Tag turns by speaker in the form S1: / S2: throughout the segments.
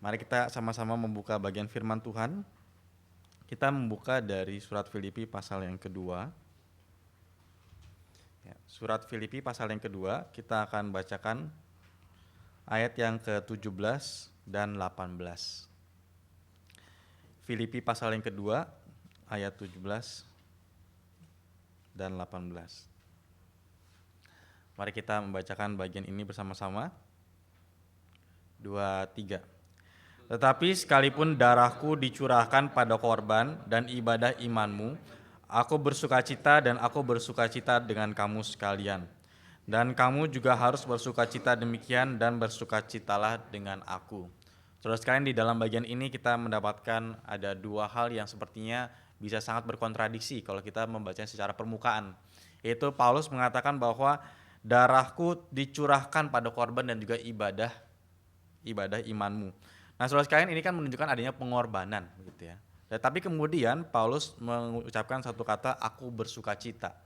S1: Mari kita sama-sama membuka bagian firman Tuhan. Kita membuka dari surat Filipi pasal yang kedua. Surat Filipi pasal yang kedua, kita akan bacakan ayat yang ke-17 dan 18. Filipi pasal yang kedua, ayat 17 dan 18. Mari kita membacakan bagian ini bersama-sama. 2, 3. Tetapi sekalipun darahku dicurahkan pada korban dan ibadah imanmu, aku bersukacita dan aku bersukacita dengan kamu sekalian. Dan kamu juga harus bersukacita demikian dan bersukacitalah dengan aku. Saudara sekalian, di dalam bagian ini kita mendapatkan ada dua hal yang sepertinya bisa sangat berkontradiksi kalau kita membacanya secara permukaan. Yaitu Paulus mengatakan bahwa darahku dicurahkan pada korban dan juga ibadah imanmu. Nah, saudara sekalian, ini kan menunjukkan adanya pengorbanan, gitu ya. Tetapi kemudian Paulus mengucapkan satu kata, aku bersukacita.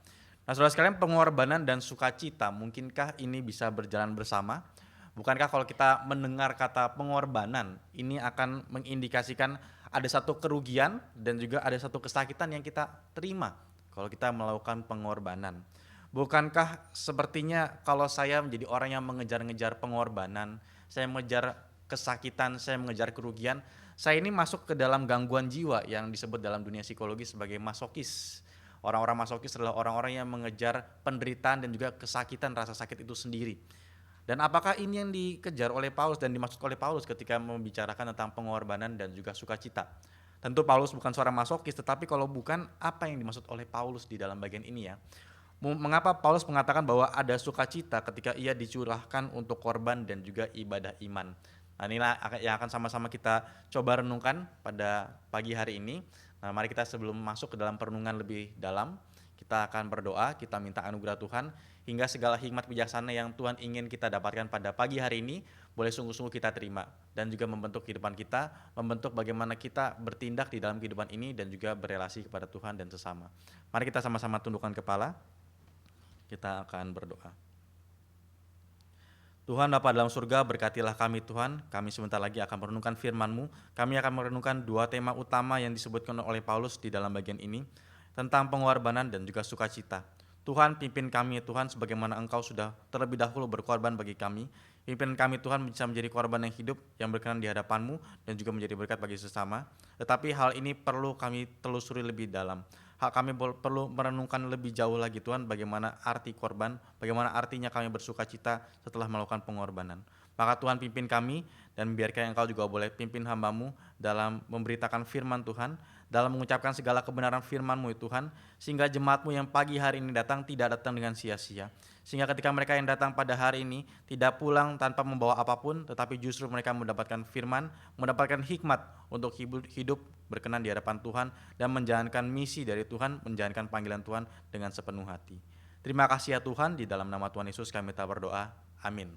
S1: Nah, saudara sekalian, pengorbanan dan sukacita, mungkinkah ini bisa berjalan bersama? Bukankah kalau kita mendengar kata pengorbanan, ini akan mengindikasikan ada satu kerugian dan juga ada satu kesakitan yang kita terima kalau kita melakukan pengorbanan? Bukankah sepertinya kalau saya menjadi orang yang mengejar-ngejar pengorbanan, saya mengejar kesakitan, saya mengejar kerugian, saya ini masuk ke dalam gangguan jiwa yang disebut dalam dunia psikologi sebagai masokis. Orang-orang masokis adalah orang-orang yang mengejar penderitaan dan juga kesakitan, rasa sakit itu sendiri. Dan apakah ini yang dikejar oleh Paulus dan dimaksud oleh Paulus ketika membicarakan tentang pengorbanan dan juga sukacita? Tentu Paulus bukan seorang masokis, tetapi kalau bukan, apa yang dimaksud oleh Paulus di dalam bagian ini ya? Mengapa Paulus mengatakan bahwa ada sukacita ketika ia dicurahkan untuk korban dan juga ibadah iman? Nah, inilah yang akan sama-sama kita coba renungkan pada pagi hari ini. Nah, mari kita sebelum masuk ke dalam perenungan lebih dalam, kita akan berdoa, kita minta anugerah Tuhan, hingga segala hikmat bijaksana yang Tuhan ingin kita dapatkan pada pagi hari ini, boleh sungguh-sungguh kita terima, dan juga membentuk kehidupan kita, membentuk bagaimana kita bertindak di dalam kehidupan ini, dan juga berelasi kepada Tuhan dan sesama. Mari kita sama-sama tundukkan kepala, kita akan berdoa. Tuhan Bapa dalam surga, berkatilah kami Tuhan. Kami sebentar lagi akan merenungkan firman-Mu. Kami akan merenungkan dua tema utama yang disebutkan oleh Paulus di dalam bagian ini, tentang pengorbanan dan juga sukacita. Tuhan, pimpin kami Tuhan, sebagaimana Engkau sudah terlebih dahulu berkorban bagi kami. Pimpin kami Tuhan bisa menjadi korban yang hidup, yang berkenan di hadapan-Mu, dan juga menjadi berkat bagi sesama. Tetapi hal ini perlu kami telusuri lebih dalam. Kami perlu merenungkan lebih jauh lagi Tuhan, bagaimana arti korban, bagaimana artinya kami bersukacita setelah melakukan pengorbanan. Maka Tuhan pimpin kami, dan biarkan Engkau juga boleh pimpin hamba-Mu dalam memberitakan firman Tuhan, dalam mengucapkan segala kebenaran firman-Mu Tuhan, sehingga jemaat-Mu yang pagi hari ini datang tidak datang dengan sia-sia. Sehingga ketika mereka yang datang pada hari ini tidak pulang tanpa membawa apapun, tetapi justru mereka mendapatkan firman, mendapatkan hikmat untuk hidup berkenan di hadapan Tuhan, dan menjalankan misi dari Tuhan, menjalankan panggilan Tuhan dengan sepenuh hati. Terima kasih ya Tuhan, di dalam nama Tuhan Yesus kami telah berdoa. Amin.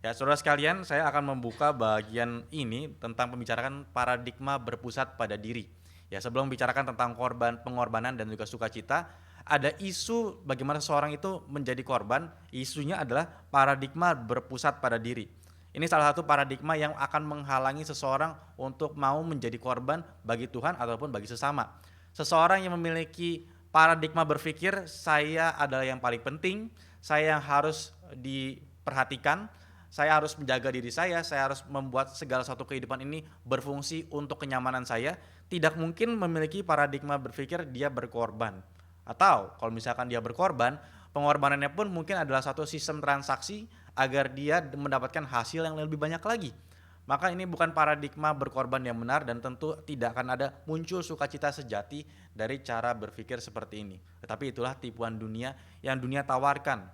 S1: Ya, saudara sekalian, saya akan membuka bagian ini tentang pembicaraan paradigma berpusat pada diri. Ya, sebelum membicarakan tentang pengorbanan dan juga sukacita, ada isu bagaimana seseorang itu menjadi korban. Isunya adalah paradigma berpusat pada diri. Ini salah satu paradigma yang akan menghalangi seseorang untuk mau menjadi korban bagi Tuhan ataupun bagi sesama. Seseorang yang memiliki paradigma berpikir, saya adalah yang paling penting, saya yang harus diperhatikan, saya harus menjaga diri saya harus membuat segala satu kehidupan ini berfungsi untuk kenyamanan saya, tidak mungkin memiliki paradigma berpikir dia berkorban. Atau kalau misalkan dia berkorban, pengorbanannya pun mungkin adalah satu sistem transaksi agar dia mendapatkan hasil yang lebih banyak lagi. Maka ini bukan paradigma berkorban yang benar, dan tentu tidak akan ada muncul sukacita sejati dari cara berpikir seperti ini. Tetapi itulah tipuan dunia yang dunia tawarkan.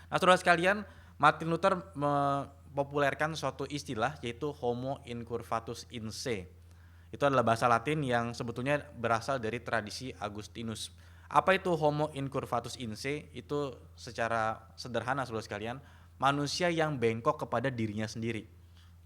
S1: Nah, saudara sekalian, Martin Luther mempopulerkan suatu istilah, yaitu homo incurvatus in se. Itu adalah bahasa Latin yang sebetulnya berasal dari tradisi Agustinus. Apa itu homo incurvatus in se? Itu secara sederhana saudara sekalian, manusia yang bengkok kepada dirinya sendiri.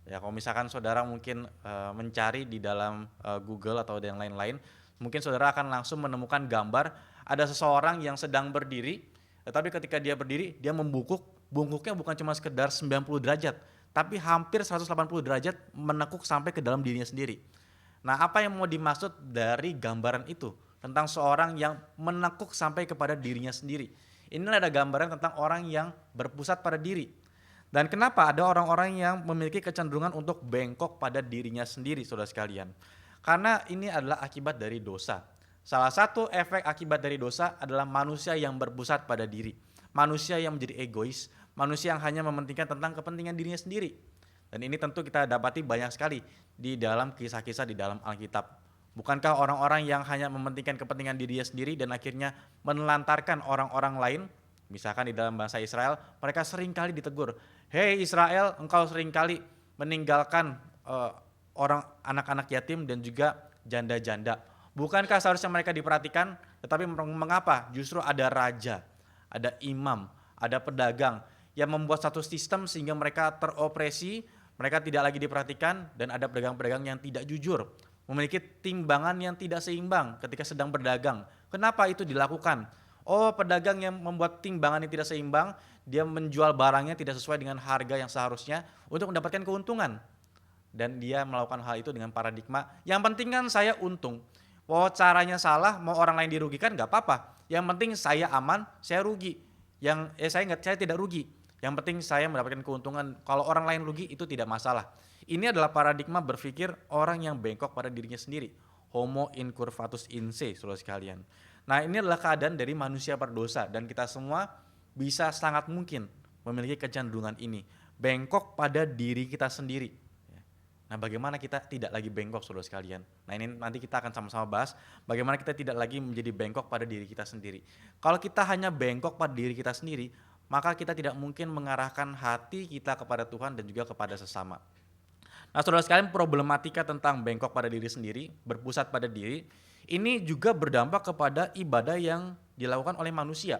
S1: Ya, kalau misalkan saudara mungkin mencari di dalam Google atau yang lain-lain, mungkin saudara akan langsung menemukan gambar ada seseorang yang sedang berdiri, tetapi ketika dia berdiri, dia membungkuknya bukan cuma sekedar 90 derajat, tapi hampir 180 derajat menekuk sampai ke dalam dirinya sendiri. Nah, apa yang mau dimaksud dari gambaran itu? Tentang seorang yang menekuk sampai kepada dirinya sendiri. Inilah ada gambaran tentang orang yang berpusat pada diri. Dan kenapa ada orang-orang yang memiliki kecenderungan untuk bengkok pada dirinya sendiri, saudara sekalian? Karena ini adalah akibat dari dosa. Salah satu efek akibat dari dosa adalah manusia yang berpusat pada diri. Manusia yang menjadi egois, manusia yang hanya mementingkan tentang kepentingan dirinya sendiri. Dan ini tentu kita dapati banyak sekali di dalam kisah-kisah di dalam Alkitab. Bukankah orang-orang yang hanya mementingkan kepentingan dirinya sendiri dan akhirnya menelantarkan orang-orang lain, misalkan di dalam bangsa Israel, mereka seringkali ditegur, "Hei Israel, engkau seringkali meninggalkan orang anak-anak yatim dan juga janda-janda. Bukankah seharusnya mereka diperhatikan? Tetapi mengapa justru ada raja, ada imam, ada pedagang yang membuat satu sistem sehingga mereka teropresi, mereka tidak lagi diperhatikan, dan ada pedagang-pedagang yang tidak jujur, memiliki timbangan yang tidak seimbang ketika sedang berdagang. Kenapa itu dilakukan? Oh, pedagang yang membuat timbangan yang tidak seimbang, dia menjual barangnya tidak sesuai dengan harga yang seharusnya untuk mendapatkan keuntungan. Dan dia melakukan hal itu dengan paradigma, yang penting kan saya untung. Oh, caranya salah, mau orang lain dirugikan nggak apa-apa. Yang penting saya aman, saya rugi. Saya tidak rugi. Yang penting saya mendapatkan keuntungan. Kalau orang lain rugi itu tidak masalah. Ini adalah paradigma berpikir orang yang bengkok pada dirinya sendiri. Homo incurvatus in se, saudara sekalian. Nah, ini adalah keadaan dari manusia berdosa dan kita semua bisa sangat mungkin memiliki kecenderungan ini. Bengkok pada diri kita sendiri. Nah, bagaimana kita tidak lagi bengkok, saudara sekalian? Nah, ini nanti kita akan sama-sama bahas bagaimana kita tidak lagi menjadi bengkok pada diri kita sendiri. Kalau kita hanya bengkok pada diri kita sendiri, maka kita tidak mungkin mengarahkan hati kita kepada Tuhan dan juga kepada sesama. Nah, saudara sekalian, problematika tentang bengkok pada diri sendiri, berpusat pada diri, ini juga berdampak kepada ibadah yang dilakukan oleh manusia.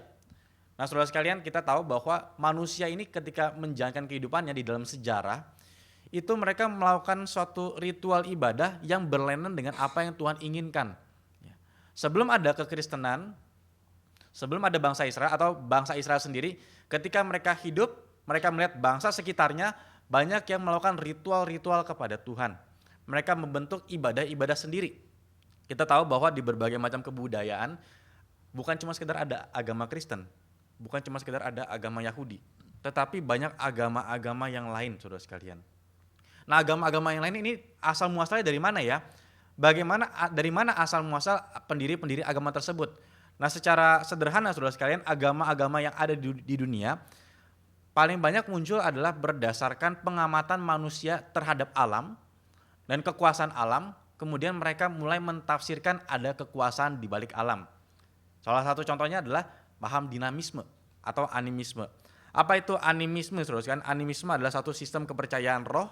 S1: Nah, saudara sekalian, kita tahu bahwa manusia ini ketika menjalankan kehidupannya di dalam sejarah, itu mereka melakukan suatu ritual ibadah yang berlainan dengan apa yang Tuhan inginkan. Sebelum ada kekristenan, sebelum ada bangsa Israel atau bangsa Israel sendiri, ketika mereka hidup, mereka melihat bangsa sekitarnya banyak yang melakukan ritual-ritual kepada Tuhan. Mereka membentuk ibadah-ibadah sendiri. Kita tahu bahwa di berbagai macam kebudayaan, bukan cuma sekedar ada agama Kristen, bukan cuma sekedar ada agama Yahudi, tetapi banyak agama-agama yang lain, saudara sekalian. Nah, agama-agama yang lain ini asal muasalnya dari mana ya? Dari mana asal muasal pendiri-pendiri agama tersebut? Nah, secara sederhana, saudara sekalian, agama-agama yang ada di dunia paling banyak muncul adalah berdasarkan pengamatan manusia terhadap alam dan kekuasaan alam. Kemudian mereka mulai mentafsirkan ada kekuasaan di balik alam. Salah satu contohnya adalah paham dinamisme atau animisme. Apa itu animisme, saudara sekalian? Animisme adalah satu sistem kepercayaan roh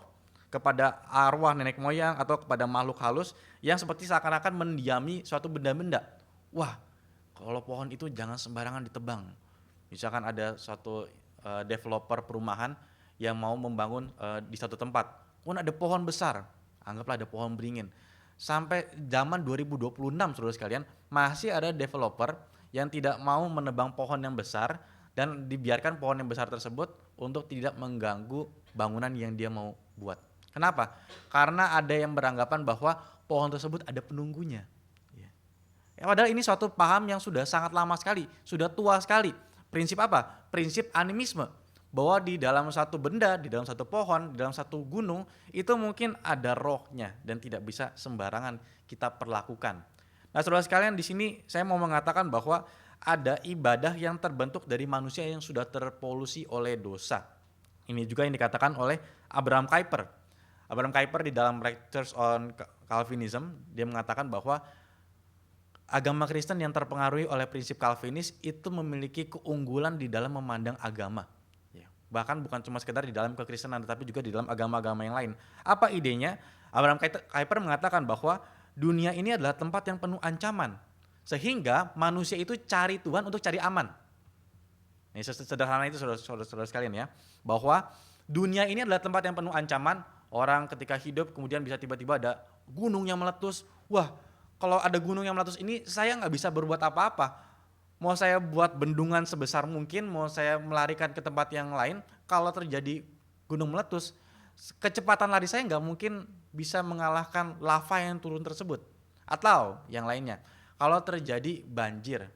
S1: kepada arwah nenek moyang atau kepada makhluk halus yang seperti seakan-akan mendiami suatu benda-benda. Wah, kalau pohon itu jangan sembarangan ditebang. Misalkan ada suatu developer perumahan yang mau membangun di satu tempat. Ada pohon besar, anggaplah ada pohon beringin. Sampai zaman 2026, saudara sekalian, masih ada developer yang tidak mau menebang pohon yang besar dan dibiarkan pohon yang besar tersebut untuk tidak mengganggu bangunan yang dia mau buat. Kenapa? Karena ada yang beranggapan bahwa pohon tersebut ada penunggunya. Padahal ini suatu paham yang sudah sangat lama sekali, sudah tua sekali. Prinsip apa? Prinsip animisme. Bahwa di dalam satu benda, di dalam satu pohon, di dalam satu gunung, itu mungkin ada rohnya dan tidak bisa sembarangan kita perlakukan. Nah, saudara sekalian, di sini saya mau mengatakan bahwa ada ibadah yang terbentuk dari manusia yang sudah terpolusi oleh dosa. Ini juga yang dikatakan oleh Abraham Kuyper. Abraham Kuyper di dalam Lectures on Calvinism, dia mengatakan bahwa agama Kristen yang terpengaruhi oleh prinsip Calvinis itu memiliki keunggulan di dalam memandang agama. Bahkan bukan cuma sekedar di dalam kekristenan, tetapi juga di dalam agama-agama yang lain. Apa idenya? Abraham Kuyper mengatakan bahwa dunia ini adalah tempat yang penuh ancaman, sehingga manusia itu cari Tuhan untuk cari aman. Ini sederhana itu, saudara-saudara sekalian ya, bahwa dunia ini adalah tempat yang penuh ancaman. Orang ketika hidup kemudian bisa tiba-tiba ada gunung yang meletus. Wah, kalau ada gunung yang meletus ini saya nggak bisa berbuat apa-apa. Mau saya buat bendungan sebesar mungkin, mau saya melarikan ke tempat yang lain, kalau terjadi gunung meletus, kecepatan lari saya nggak mungkin bisa mengalahkan lava yang turun tersebut. Atau yang lainnya, kalau terjadi banjir,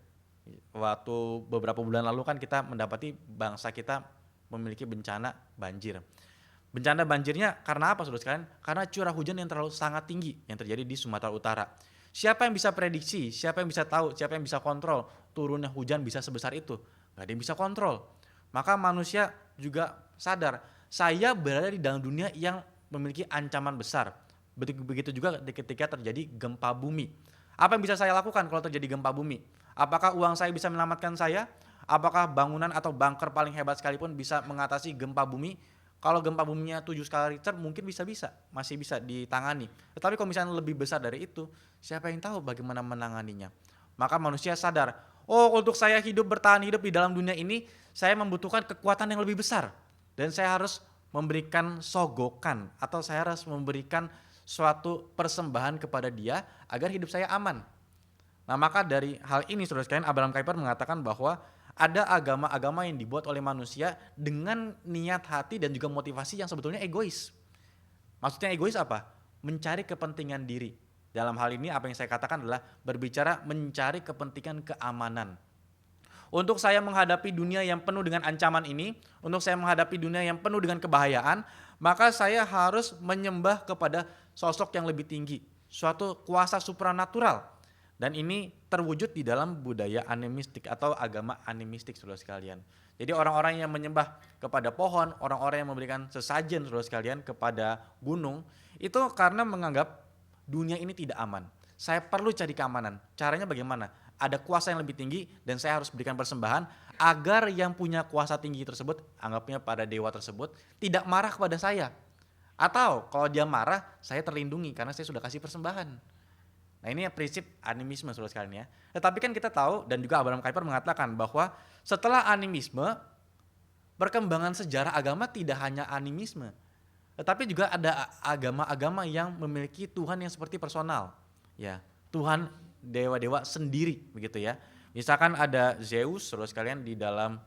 S1: waktu beberapa bulan lalu kan kita mendapati bangsa kita memiliki bencana banjir. Bencana banjirnya karena apa saudara sekalian? Karena curah hujan yang terlalu sangat tinggi yang terjadi di Sumatera Utara. Siapa yang bisa prediksi, siapa yang bisa tahu, siapa yang bisa kontrol turunnya hujan bisa sebesar itu? Gak ada yang bisa kontrol. Maka manusia juga sadar, saya berada di dalam dunia yang memiliki ancaman besar. Begitu juga ketika terjadi gempa bumi. Apa yang bisa saya lakukan kalau terjadi gempa bumi? Apakah uang saya bisa menyelamatkan saya? Apakah bangunan atau bunker paling hebat sekalipun bisa mengatasi gempa bumi? Kalau gempa buminya 7 skala Richter mungkin masih bisa ditangani. Tetapi kalau misalnya lebih besar dari itu, siapa yang tahu bagaimana menanganinya? Maka manusia sadar, oh untuk saya bertahan hidup di dalam dunia ini, saya membutuhkan kekuatan yang lebih besar. Dan saya harus memberikan sogokan atau saya harus memberikan suatu persembahan kepada dia agar hidup saya aman. Nah maka dari hal ini saudara sekalian, Abraham Kuyper mengatakan bahwa ada agama-agama yang dibuat oleh manusia dengan niat hati dan juga motivasi yang sebetulnya egois. Maksudnya egois apa? Mencari kepentingan diri. Dalam hal ini apa yang saya katakan adalah berbicara mencari kepentingan keamanan. Untuk saya menghadapi dunia yang penuh dengan ancaman ini, untuk saya menghadapi dunia yang penuh dengan kebahayaan, maka saya harus menyembah kepada sosok yang lebih tinggi, suatu kuasa supranatural. Dan ini terwujud di dalam budaya animistik atau agama animistik saudara sekalian. Jadi orang-orang yang menyembah kepada pohon, orang-orang yang memberikan sesajen saudara sekalian kepada gunung, itu karena menganggap dunia ini tidak aman. Saya perlu cari keamanan. Caranya bagaimana? Ada kuasa yang lebih tinggi dan saya harus berikan persembahan agar yang punya kuasa tinggi tersebut, anggapnya pada dewa tersebut, tidak marah kepada saya. Atau kalau dia marah, saya terlindungi karena saya sudah kasih persembahan. Nah ini prinsip animisme saudara sekalian ya. Tetapi kan kita tahu dan juga Abraham Kuyper mengatakan bahwa setelah animisme, perkembangan sejarah agama tidak hanya animisme. Tetapi juga ada agama-agama yang memiliki Tuhan yang seperti personal. Ya, Tuhan dewa-dewa sendiri begitu ya. Misalkan ada Zeus saudara sekalian di dalam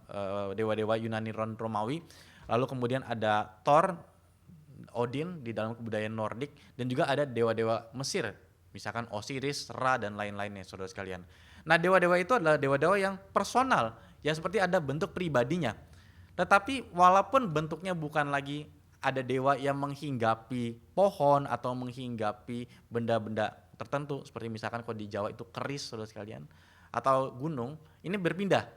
S1: dewa-dewa Yunani Romawi. Lalu kemudian ada Thor, Odin di dalam kebudayaan Nordik. Dan juga ada dewa-dewa Mesir. Misalkan Osiris, Ra, dan lain-lainnya saudara sekalian. Nah dewa-dewa itu adalah dewa-dewa yang personal, yang seperti ada bentuk pribadinya. Tetapi walaupun bentuknya bukan lagi ada dewa yang menghinggapi pohon atau menghinggapi benda-benda tertentu, seperti misalkan kalau di Jawa itu keris saudara sekalian, atau gunung, ini berpindah.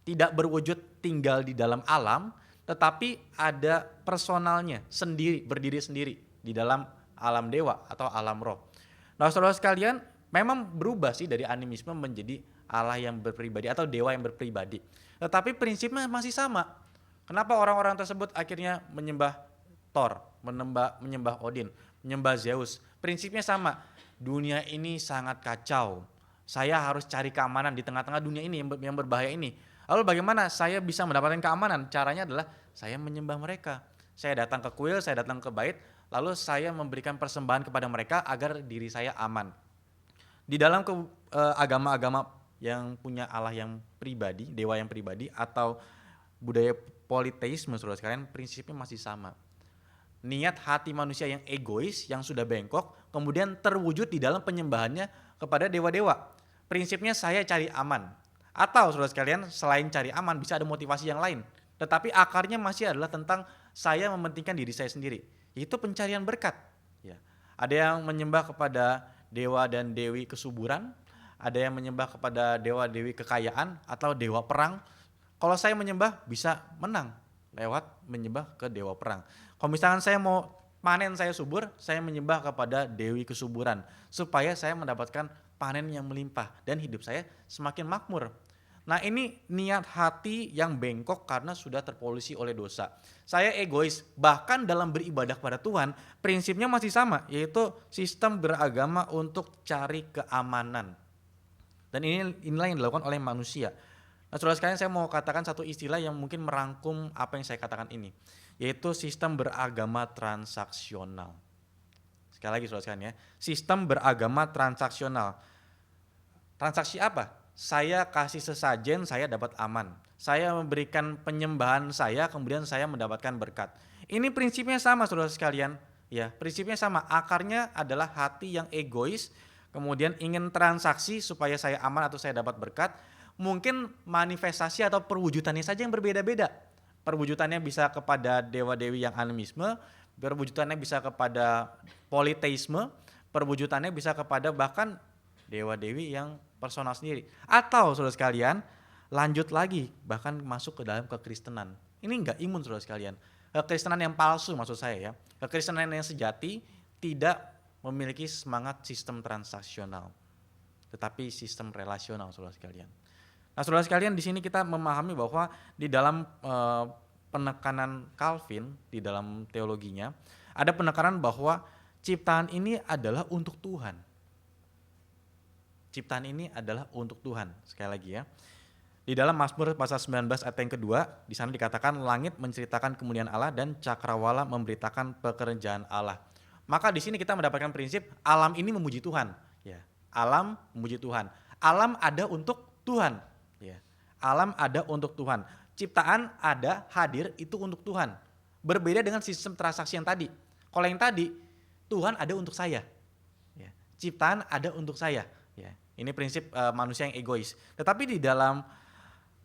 S1: Tidak berwujud tinggal di dalam alam, tetapi ada personalnya sendiri, berdiri sendiri di dalam alam dewa atau alam roh. Nah saudara sekalian, memang berubah sih dari animisme menjadi Allah yang berpribadi atau dewa yang berpribadi. Tetapi prinsipnya masih sama. Kenapa orang-orang tersebut akhirnya menyembah Thor, menyembah Odin, menyembah Zeus? Prinsipnya sama. Dunia ini sangat kacau. Saya harus cari keamanan di tengah-tengah dunia ini yang berbahaya ini. Lalu bagaimana saya bisa mendapatkan keamanan? Caranya adalah saya menyembah mereka. Saya datang ke kuil, saya datang ke bait, lalu saya memberikan persembahan kepada mereka agar diri saya aman. Di dalam agama-agama yang punya Allah yang pribadi, dewa yang pribadi atau budaya politeisme saudara sekalian, prinsipnya masih sama. Niat hati manusia yang egois, yang sudah bengkok, kemudian terwujud di dalam penyembahannya kepada dewa-dewa. Prinsipnya saya cari aman. Atau saudara sekalian, selain cari aman bisa ada motivasi yang lain. Tetapi akarnya masih adalah tentang saya mementingkan diri saya sendiri. Itu pencarian berkat. Ya. Ada yang menyembah kepada dewa dan dewi kesuburan, ada yang menyembah kepada dewa dewi kekayaan atau dewa perang. Kalau saya menyembah bisa menang lewat menyembah ke dewa perang. Kalau misalkan saya mau panen saya subur, saya menyembah kepada dewi kesuburan supaya saya mendapatkan panen yang melimpah dan hidup saya semakin makmur. Nah ini niat hati yang bengkok karena sudah terpolusi oleh dosa. Saya egois, bahkan dalam beribadah kepada Tuhan prinsipnya masih sama, yaitu sistem beragama untuk cari keamanan. Dan inilah yang dilakukan oleh manusia. Nah saudara sekalian, saya mau katakan satu istilah yang mungkin merangkum apa yang saya katakan ini, yaitu sistem beragama transaksional. Sekali lagi saudara sekalian ya, sistem beragama transaksional. Transaksi apa? Saya kasih sesajen, saya dapat aman. Saya memberikan penyembahan saya, kemudian saya mendapatkan berkat. Ini prinsipnya sama saudara sekalian, ya. Prinsipnya sama, akarnya adalah hati yang egois, kemudian ingin transaksi supaya saya aman atau saya dapat berkat. Mungkin manifestasi atau perwujudannya saja yang berbeda-beda. Perwujudannya bisa kepada dewa-dewi yang animisme, perwujudannya bisa kepada politeisme, perwujudannya bisa kepada bahkan dewa-dewi yang personal sendiri. Atau saudara sekalian, lanjut lagi bahkan masuk ke dalam kekristenan. Ini enggak imun saudara sekalian. Kekristenan yang palsu maksud saya ya. Kekristenan yang sejati tidak memiliki semangat sistem transaksional, tetapi sistem relasional saudara sekalian. Nah, saudara sekalian, di sini kita memahami bahwa di dalam penekanan Calvin di dalam teologinya ada penekanan bahwa ciptaan ini adalah untuk Tuhan. Ciptaan ini adalah untuk Tuhan. Sekali lagi ya. Di dalam Mazmur pasal 19 ayat yang kedua, di sana dikatakan langit menceritakan kemuliaan Allah dan cakrawala memberitakan pekerjaan Allah. Maka di sini kita mendapatkan prinsip alam ini memuji Tuhan. Ya, alam memuji Tuhan. Alam ada untuk Tuhan. Ya, alam ada untuk Tuhan. Ciptaan ada, hadir itu untuk Tuhan. Berbeda dengan sistem transaksi yang tadi. Kalau yang tadi, Tuhan ada untuk saya. Ya, ciptaan ada untuk saya. Ya, ini prinsip manusia yang egois. Tetapi di dalam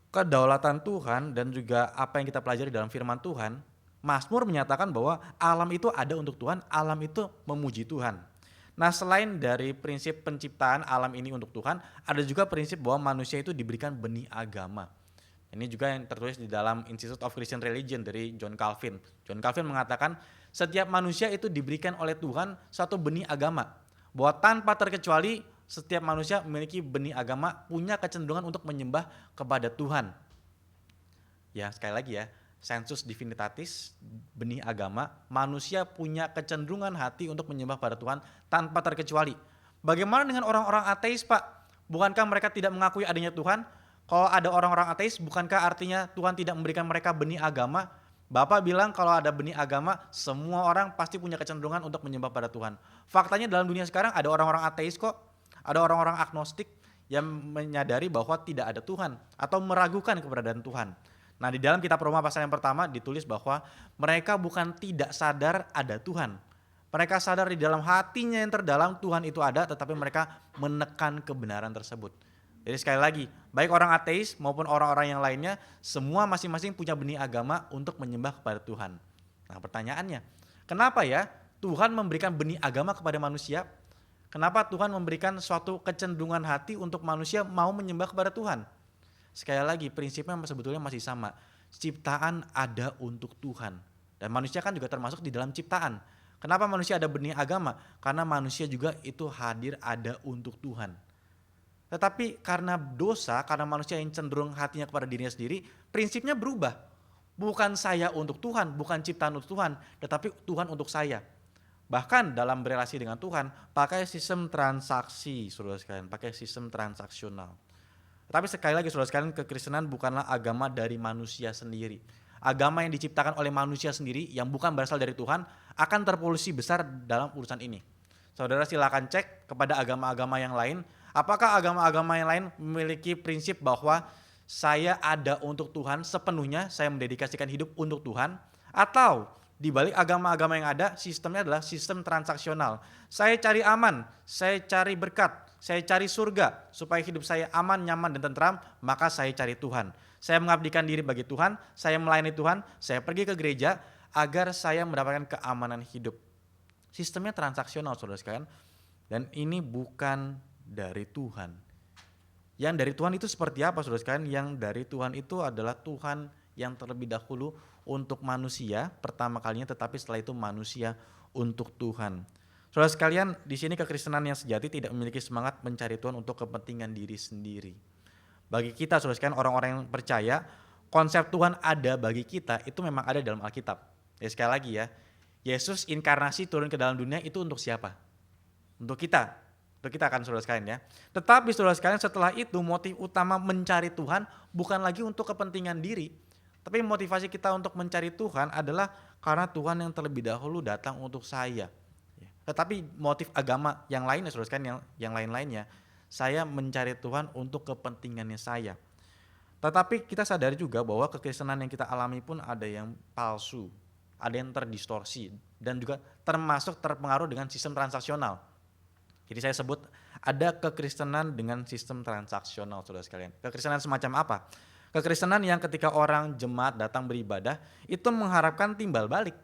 S1: kedaulatan Tuhan dan juga apa yang kita pelajari dalam firman Tuhan, Mazmur menyatakan bahwa alam itu ada untuk Tuhan, alam itu memuji Tuhan. Nah, selain dari prinsip penciptaan alam ini untuk Tuhan, ada juga prinsip bahwa manusia itu diberikan benih agama. Ini juga yang tertulis di dalam Institute of Christian Religion dari John Calvin. John Calvin mengatakan setiap manusia itu diberikan oleh Tuhan satu benih agama. Bahwa tanpa terkecuali setiap manusia memiliki benih agama, punya kecenderungan untuk menyembah kepada Tuhan. Ya, sekali lagi ya. Sensus divinitatis, benih agama, manusia punya kecenderungan hati untuk menyembah pada Tuhan tanpa terkecuali. Bagaimana dengan orang-orang ateis, Pak? Bukankah mereka tidak mengakui adanya Tuhan? Kalau ada orang-orang ateis, bukankah artinya Tuhan tidak memberikan mereka benih agama? Bapak bilang kalau ada benih agama, semua orang pasti punya kecenderungan untuk menyembah pada Tuhan. Faktanya dalam dunia sekarang ada orang-orang ateis kok, ada orang-orang agnostik yang menyadari bahwa tidak ada Tuhan atau meragukan keberadaan Tuhan. Nah, di dalam kitab Roma pasal yang pertama ditulis bahwa mereka bukan tidak sadar ada Tuhan. Mereka sadar di dalam hatinya yang terdalam Tuhan itu ada, tetapi mereka menekan kebenaran tersebut. Jadi sekali lagi, baik orang ateis maupun orang-orang yang lainnya, semua masing-masing punya benih agama untuk menyembah kepada Tuhan. Nah, pertanyaannya, kenapa ya Tuhan memberikan benih agama kepada manusia? Kenapa Tuhan memberikan suatu kecenderungan hati untuk manusia mau menyembah kepada Tuhan? Sekali lagi, prinsipnya sebetulnya masih sama. Ciptaan ada untuk Tuhan. Dan manusia kan juga termasuk di dalam ciptaan. Kenapa manusia ada benih agama? Karena manusia juga itu hadir ada untuk Tuhan. Tetapi karena dosa, karena manusia yang cenderung hatinya kepada dirinya sendiri, prinsipnya berubah. Bukan saya untuk Tuhan, bukan ciptaan untuk Tuhan, tetapi Tuhan untuk saya. Bahkan dalam berelasi dengan Tuhan, pakai sistem transaksi, saudara sekalian, pakai sistem transaksional. Tapi sekali lagi saudara sekalian, kekristenan bukanlah agama dari manusia sendiri. Agama yang diciptakan oleh manusia sendiri yang bukan berasal dari Tuhan akan terpolusi besar dalam urusan ini. Saudara silakan cek kepada agama-agama yang lain. Apakah agama-agama yang lain memiliki prinsip bahwa saya ada untuk Tuhan sepenuhnya, saya mendedikasikan hidup untuk Tuhan? Atau di balik agama-agama yang ada, sistemnya adalah sistem transaksional. Saya cari aman, saya cari berkat, saya cari surga, supaya hidup saya aman, nyaman, dan tentram, maka saya cari Tuhan. Saya mengabdikan diri bagi Tuhan, saya melayani Tuhan, saya pergi ke gereja, agar saya mendapatkan keamanan hidup. Sistemnya transaksional, saudara sekalian, dan ini bukan dari Tuhan. Yang dari Tuhan itu seperti apa, saudara sekalian? Yang dari Tuhan itu adalah Tuhan yang terlebih dahulu untuk manusia pertama kalinya, tetapi setelah itu manusia untuk Tuhan. Saudara sekalian, di sini kekristenan yang sejati tidak memiliki semangat mencari Tuhan untuk kepentingan diri sendiri. Bagi kita, saudara sekalian, orang-orang yang percaya, konsep Tuhan ada bagi kita itu memang ada dalam Alkitab. Ya, sekali lagi ya, Yesus inkarnasi turun ke dalam dunia itu untuk siapa? Untuk kita kan saudara sekalian ya. Tetapi saudara sekalian, setelah itu motif utama mencari Tuhan bukan lagi untuk kepentingan diri, tapi motivasi kita untuk mencari Tuhan adalah karena Tuhan yang terlebih dahulu datang untuk saya. Tetapi motif agama yang lainnya, saudara sekalian, yang lain-lainnya, saya mencari Tuhan untuk kepentingannya saya. Tetapi kita sadari juga bahwa kekristenan yang kita alami pun ada yang palsu. ada yang terdistorsi, dan juga termasuk terpengaruh dengan sistem transaksional. Jadi saya sebut ada kekristenan dengan sistem transaksional, saudara sekalian. Kekristenan semacam apa? Kekristenan yang ketika orang jemaat datang beribadah itu mengharapkan timbal balik.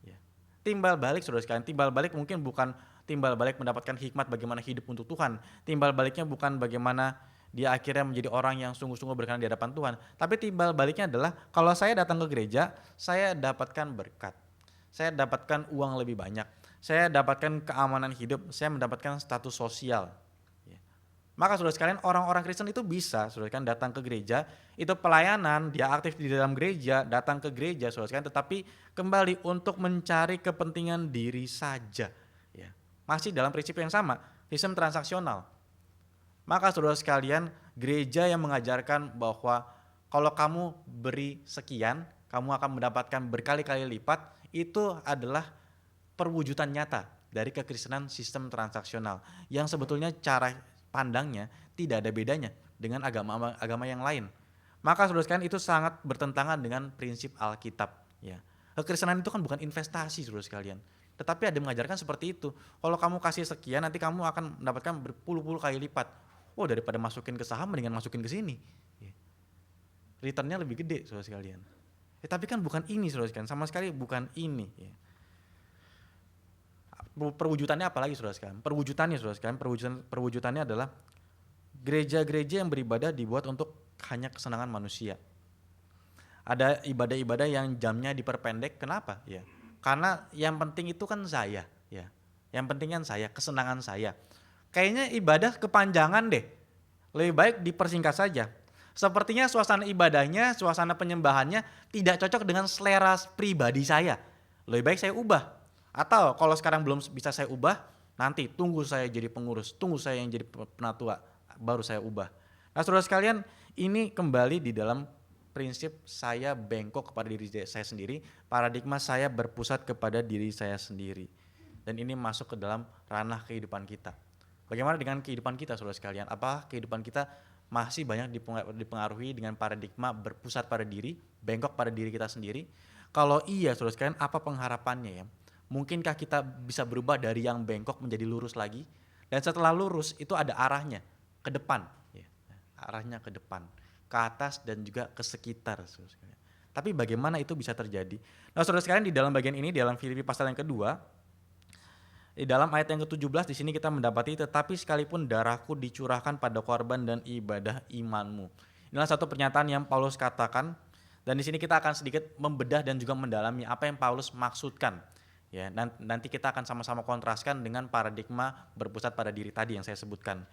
S1: Ya. Timbal balik, saudara sekalian. Timbal balik mungkin bukan timbal balik mendapatkan hikmat bagaimana hidup untuk Tuhan. Timbal baliknya bukan bagaimana dia akhirnya menjadi orang yang sungguh-sungguh berkenan di hadapan Tuhan. Tapi timbal baliknya adalah kalau saya datang ke gereja, saya dapatkan berkat. Saya dapatkan uang lebih banyak. Saya dapatkan keamanan hidup, saya mendapatkan status sosial. Ya. Maka saudara sekalian, orang-orang Kristen itu bisa saudara sekalian datang ke gereja, itu pelayanan, dia aktif di dalam gereja, datang ke gereja saudara sekalian, tetapi kembali untuk mencari kepentingan diri saja. Ya. Masih dalam prinsip yang sama, sistem transaksional. Maka saudara sekalian, gereja yang mengajarkan bahwa kalau kamu beri sekian, kamu akan mendapatkan berkali-kali lipat, itu adalah perwujudan nyata dari kekristenan sistem transaksional yang sebetulnya cara pandangnya tidak ada bedanya dengan agama yang lain. Maka saudara sekalian, itu sangat bertentangan dengan prinsip Alkitab. Ya. Kekristenan itu kan bukan investasi saudara sekalian, tetapi ada yang mengajarkan seperti itu. Kalau kamu kasih sekian, nanti kamu akan mendapatkan berpuluh-puluh kali lipat. Oh, daripada masukin ke saham, mendingan masukin ke sini. Ya. Returnnya lebih gede saudara sekalian. Tapi kan bukan ini saudara sekalian, sama sekali bukan ini. Ya. Perwujudannya apalagi saudara sekalian? Perwujudannya adalah gereja-gereja yang beribadah dibuat untuk hanya kesenangan manusia. Ada ibadah-ibadah yang jamnya diperpendek, kenapa? Ya. Karena yang penting itu kan saya, ya. Yang penting kan saya, kesenangan saya. Kayaknya ibadah kepanjangan deh. Lebih baik dipersingkat saja. Sepertinya suasana ibadahnya, suasana penyembahannya tidak cocok dengan selera pribadi saya. Lebih baik saya ubah. Atau kalau sekarang belum bisa saya ubah, nanti tunggu saya jadi pengurus, tunggu saya yang jadi penatua, baru saya ubah. Nah saudara sekalian, ini kembali di dalam prinsip saya bengkok kepada diri saya sendiri, paradigma saya berpusat kepada diri saya sendiri. Dan ini masuk ke dalam ranah kehidupan kita. Bagaimana dengan kehidupan kita saudara sekalian? Apakah kehidupan kita masih banyak dipengaruhi dengan paradigma berpusat pada diri, bengkok pada diri kita sendiri? Kalau iya saudara sekalian, apa pengharapannya ya? Mungkinkah kita bisa berubah dari yang bengkok menjadi lurus lagi? Dan setelah lurus itu ada arahnya, ke depan. Ya. Arahnya ke depan, ke atas dan juga ke sekitar. Saudara sekalian. Tapi bagaimana itu bisa terjadi? Nah saudara sekalian, di dalam bagian ini, di dalam Filipi pasal yang kedua, di dalam ayat yang ke-17 di sini kita mendapati tetapi sekalipun darahku dicurahkan pada korban dan ibadah imanmu. Inilah satu pernyataan yang Paulus katakan, dan di sini kita akan sedikit membedah dan juga mendalami apa yang Paulus maksudkan. Ya, nanti kita akan sama-sama kontraskan dengan paradigma berpusat pada diri tadi yang saya sebutkan.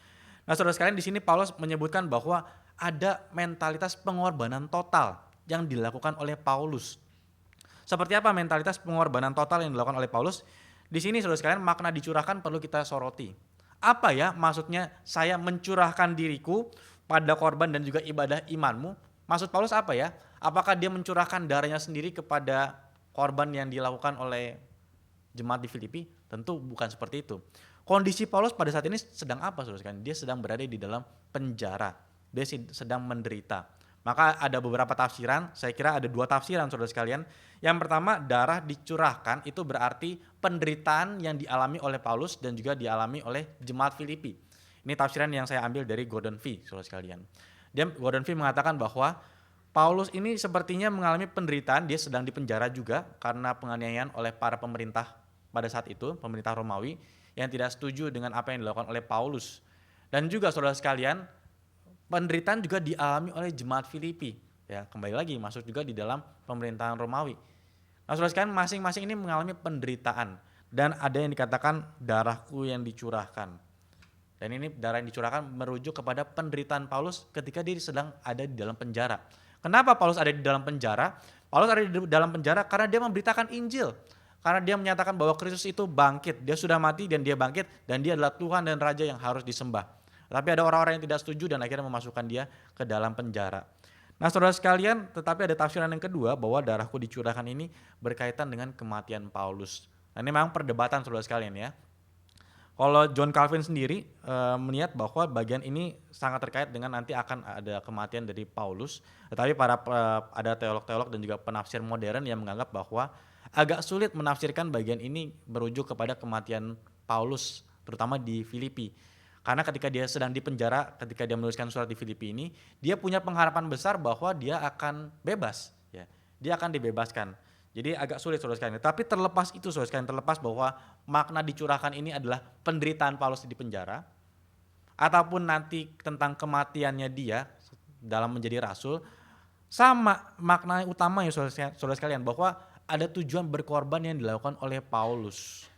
S1: Nah, saudara sekalian, di sini Paulus menyebutkan bahwa ada mentalitas pengorbanan total yang dilakukan oleh Paulus. Seperti apa mentalitas pengorbanan total yang dilakukan oleh Paulus? Di sini saudara sekalian, makna dicurahkan perlu kita soroti. Apa ya maksudnya saya mencurahkan diriku pada korban dan juga ibadah imanmu? Maksud Paulus apa ya? Apakah dia mencurahkan darahnya sendiri kepada korban yang dilakukan oleh jemaat di Filipi? Tentu bukan seperti itu. Kondisi Paulus pada saat ini sedang apa saudara sekalian? Dia sedang berada di dalam penjara. Dia sedang menderita. Maka ada beberapa tafsiran, saya kira ada 2 tafsiran saudara sekalian. Yang pertama, darah dicurahkan itu berarti penderitaan yang dialami oleh Paulus dan juga dialami oleh jemaat Filipi. Ini tafsiran yang saya ambil dari Gordon Fee saudara sekalian. Gordon Fee mengatakan bahwa Paulus ini sepertinya mengalami penderitaan, dia sedang dipenjara juga karena penganiayaan oleh para pemerintah pada saat itu, pemerintah Romawi yang tidak setuju dengan apa yang dilakukan oleh Paulus. Dan juga saudara sekalian, penderitaan juga dialami oleh jemaat Filipi. Ya, kembali lagi masuk juga di dalam pemerintahan Romawi. Nah, saudara sekalian, masing-masing ini mengalami penderitaan dan ada yang dikatakan darahku yang dicurahkan. Dan ini darah yang dicurahkan merujuk kepada penderitaan Paulus ketika dia sedang ada di dalam penjara. Kenapa Paulus ada di dalam penjara? Paulus ada di dalam penjara karena dia memberitakan Injil. Karena dia menyatakan bahwa Kristus itu bangkit, dia sudah mati dan dia bangkit dan dia adalah Tuhan dan Raja yang harus disembah. Tapi ada orang-orang yang tidak setuju dan akhirnya memasukkan dia ke dalam penjara. Nah saudara sekalian, tetapi ada tafsiran yang kedua bahwa darahku dicurahkan ini berkaitan dengan kematian Paulus. Nah ini memang perdebatan saudara sekalian ya. Kalau John Calvin sendiri melihat bahwa bagian ini sangat terkait dengan nanti akan ada kematian dari Paulus. Tetapi ada teolog-teolog dan juga penafsir modern yang menganggap bahwa Agak sulit menafsirkan bagian ini merujuk kepada kematian Paulus, terutama di Filipi. Karena ketika dia sedang di penjara, ketika dia menuliskan surat di Filipi ini, dia punya pengharapan besar bahwa dia akan bebas, ya. Dia akan dibebaskan. Jadi agak sulit saudara sekalian. Tapi terlepas itu saudara sekalian, terlepas bahwa makna dicurahkan ini adalah penderitaan Paulus di penjara, ataupun nanti tentang kematiannya dia dalam menjadi rasul, sama makna utama ya saudara sekalian, bahwa ada tujuan berkorban yang dilakukan oleh Paulus.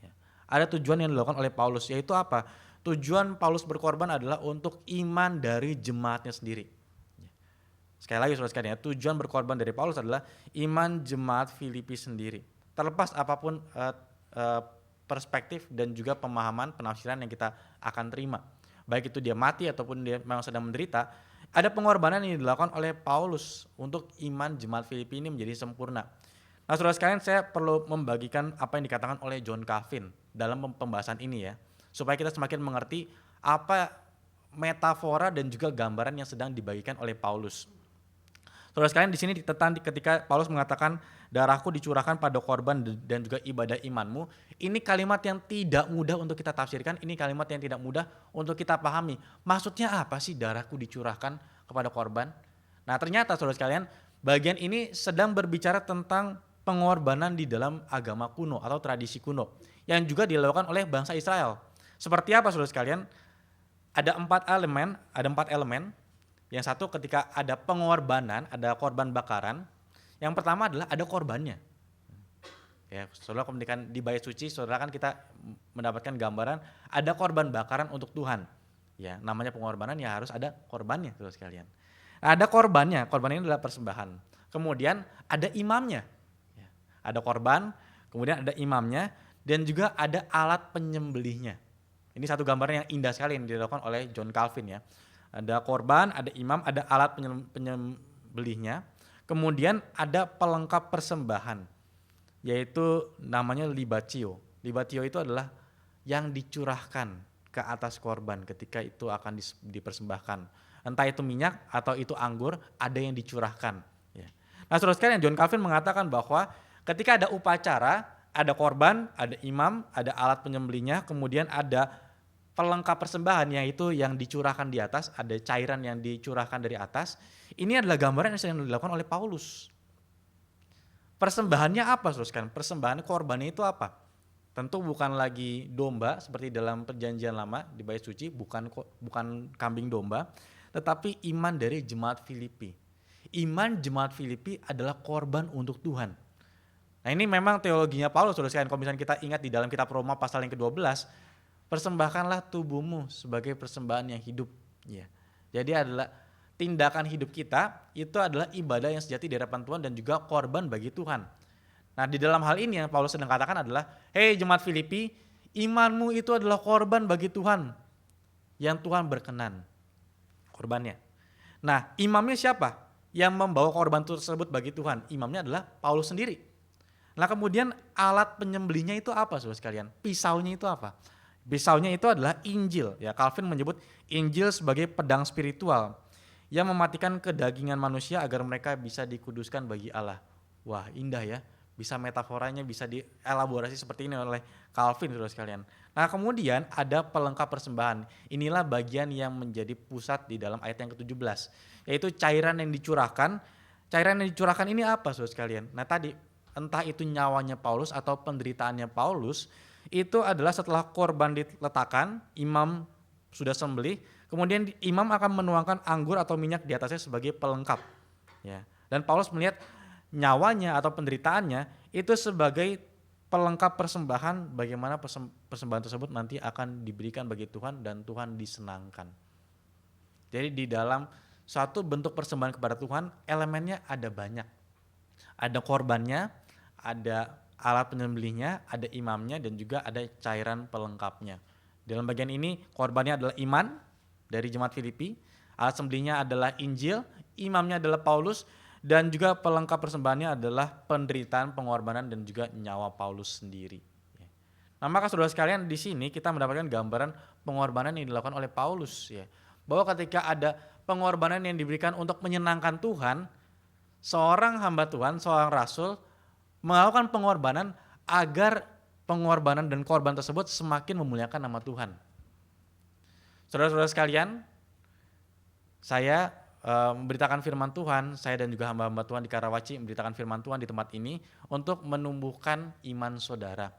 S1: Ya. Ada tujuan yang dilakukan oleh Paulus, yaitu apa? Tujuan Paulus berkorban adalah untuk iman dari jemaatnya sendiri. Ya. Sekali lagi saudara sekalian, tujuan berkorban dari Paulus adalah iman jemaat Filipi sendiri. Terlepas apapun perspektif dan juga pemahaman penafsiran yang kita akan terima. Baik itu dia mati ataupun dia memang sedang menderita, ada pengorbanan yang dilakukan oleh Paulus untuk iman jemaat Filipi ini menjadi sempurna. Nah saudara sekalian, saya perlu membagikan apa yang dikatakan oleh John Calvin dalam pembahasan ini ya, supaya kita semakin mengerti apa metafora dan juga gambaran yang sedang dibagikan oleh Paulus. Saudara sekalian, di sini tentang ketika Paulus mengatakan darahku dicurahkan pada korban dan juga ibadah imanmu, ini kalimat yang tidak mudah untuk kita tafsirkan, ini kalimat yang tidak mudah untuk kita pahami. Maksudnya apa sih darahku dicurahkan kepada korban? Nah ternyata saudara sekalian, bagian ini sedang berbicara tentang pengorbanan di dalam agama kuno atau tradisi kuno yang juga dilakukan oleh bangsa Israel. Seperti apa saudara sekalian? Ada empat elemen. Yang satu, ketika ada pengorbanan, ada korban bakaran. Yang pertama adalah ada korbannya. Ya, saudara kemudian di bait suci, saudara kan kita mendapatkan gambaran ada korban bakaran untuk Tuhan. Ya, namanya pengorbanan ya harus ada korbannya saudara sekalian. Nah, ada korbannya ini adalah persembahan. Kemudian ada imamnya. Ada korban, kemudian ada imamnya, dan juga ada alat penyembelihnya. Ini satu gambaran yang indah sekali yang dilakukan oleh John Calvin ya. Ada korban, ada imam, ada alat penyembelihnya. Kemudian ada pelengkap persembahan, yaitu namanya libatio. Libatio itu adalah yang dicurahkan ke atas korban ketika itu akan dipersembahkan. Entah itu minyak atau itu anggur, ada yang dicurahkan. Ya. Nah saudara sekalian, John Calvin mengatakan bahwa ketika ada upacara, ada korban, ada imam, ada alat penyembelihnya, kemudian ada pelengkap persembahan yaitu yang dicurahkan di atas, ada cairan yang dicurahkan dari atas. Ini adalah gambaran yang sedang dilakukan oleh Paulus. Persembahannya apa saudara? Persembahan korbannya itu apa? Tentu bukan lagi domba seperti dalam perjanjian lama di bait suci, bukan kambing domba, tetapi iman dari jemaat Filipi. Iman jemaat Filipi adalah korban untuk Tuhan. Nah ini memang teologinya Paulus, saudara sekalian. Kalau misalnya kita ingat di dalam kitab Roma pasal yang ke-12, persembahkanlah tubuhmu sebagai persembahan yang hidup. Ya. Jadi adalah tindakan hidup kita itu adalah ibadah yang sejati di hadapan Tuhan dan juga korban bagi Tuhan. Nah di dalam hal ini yang Paulus sedang katakan adalah, hei jemaat Filipi, imanmu itu adalah korban bagi Tuhan yang Tuhan berkenan korbannya. Nah imamnya siapa yang membawa korban tersebut bagi Tuhan? Imamnya adalah Paulus sendiri. Nah kemudian alat penyembelihnya itu apa saudara sekalian? Pisaunya itu apa? Pisaunya itu adalah Injil. Ya, Calvin menyebut Injil sebagai pedang spiritual yang mematikan kedagingan manusia agar mereka bisa dikuduskan bagi Allah. Wah indah ya, bisa metaforanya bisa dielaborasi seperti ini oleh Calvin saudara sekalian. Nah kemudian ada pelengkap persembahan. Inilah bagian yang menjadi pusat di dalam ayat yang ke-17. Yaitu cairan yang dicurahkan. Cairan yang dicurahkan ini apa saudara sekalian? Nah tadi entah itu nyawanya Paulus atau penderitaannya Paulus, itu adalah setelah korban diletakkan, imam sudah sembelih, kemudian imam akan menuangkan anggur atau minyak di atasnya sebagai pelengkap. Ya. Dan Paulus melihat nyawanya atau penderitaannya itu sebagai pelengkap persembahan, bagaimana persembahan tersebut nanti akan diberikan bagi Tuhan dan Tuhan disenangkan. Jadi di dalam suatu bentuk persembahan kepada Tuhan, elemennya ada banyak. Ada korbannya, ada alat penyembelihnya, ada imamnya, dan juga ada cairan pelengkapnya. Dalam bagian ini korbannya adalah iman dari jemaat Filipi, alat sembelihnya adalah Injil, imamnya adalah Paulus, dan juga pelengkap persembahannya adalah penderitaan, pengorbanan, dan juga nyawa Paulus sendiri. Nah maka saudara sekalian, di sini kita mendapatkan gambaran pengorbanan yang dilakukan oleh Paulus, ya. Bahwa ketika ada pengorbanan yang diberikan untuk menyenangkan Tuhan, seorang hamba Tuhan, seorang rasul melakukan pengorbanan agar pengorbanan dan korban tersebut semakin memuliakan nama Tuhan. Saudara-saudara sekalian, saya memberitakan firman Tuhan, saya dan juga hamba-hamba Tuhan di Karawaci memberitakan firman Tuhan di tempat ini untuk menumbuhkan iman saudara.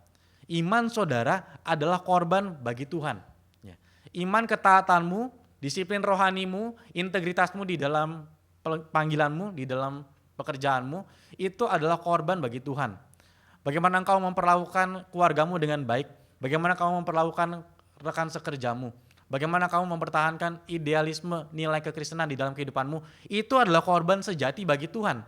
S1: Iman saudara adalah korban bagi Tuhan. Ya. Iman ketaatanmu, disiplin rohanimu, integritasmu di dalam panggilanmu, di dalam pekerjaanmu, itu adalah korban bagi Tuhan. Bagaimana engkau memperlakukan keluargamu dengan baik, bagaimana kamu memperlakukan rekan sekerjamu, bagaimana kamu mempertahankan idealisme nilai kekristenan di dalam kehidupanmu, itu adalah korban sejati bagi Tuhan.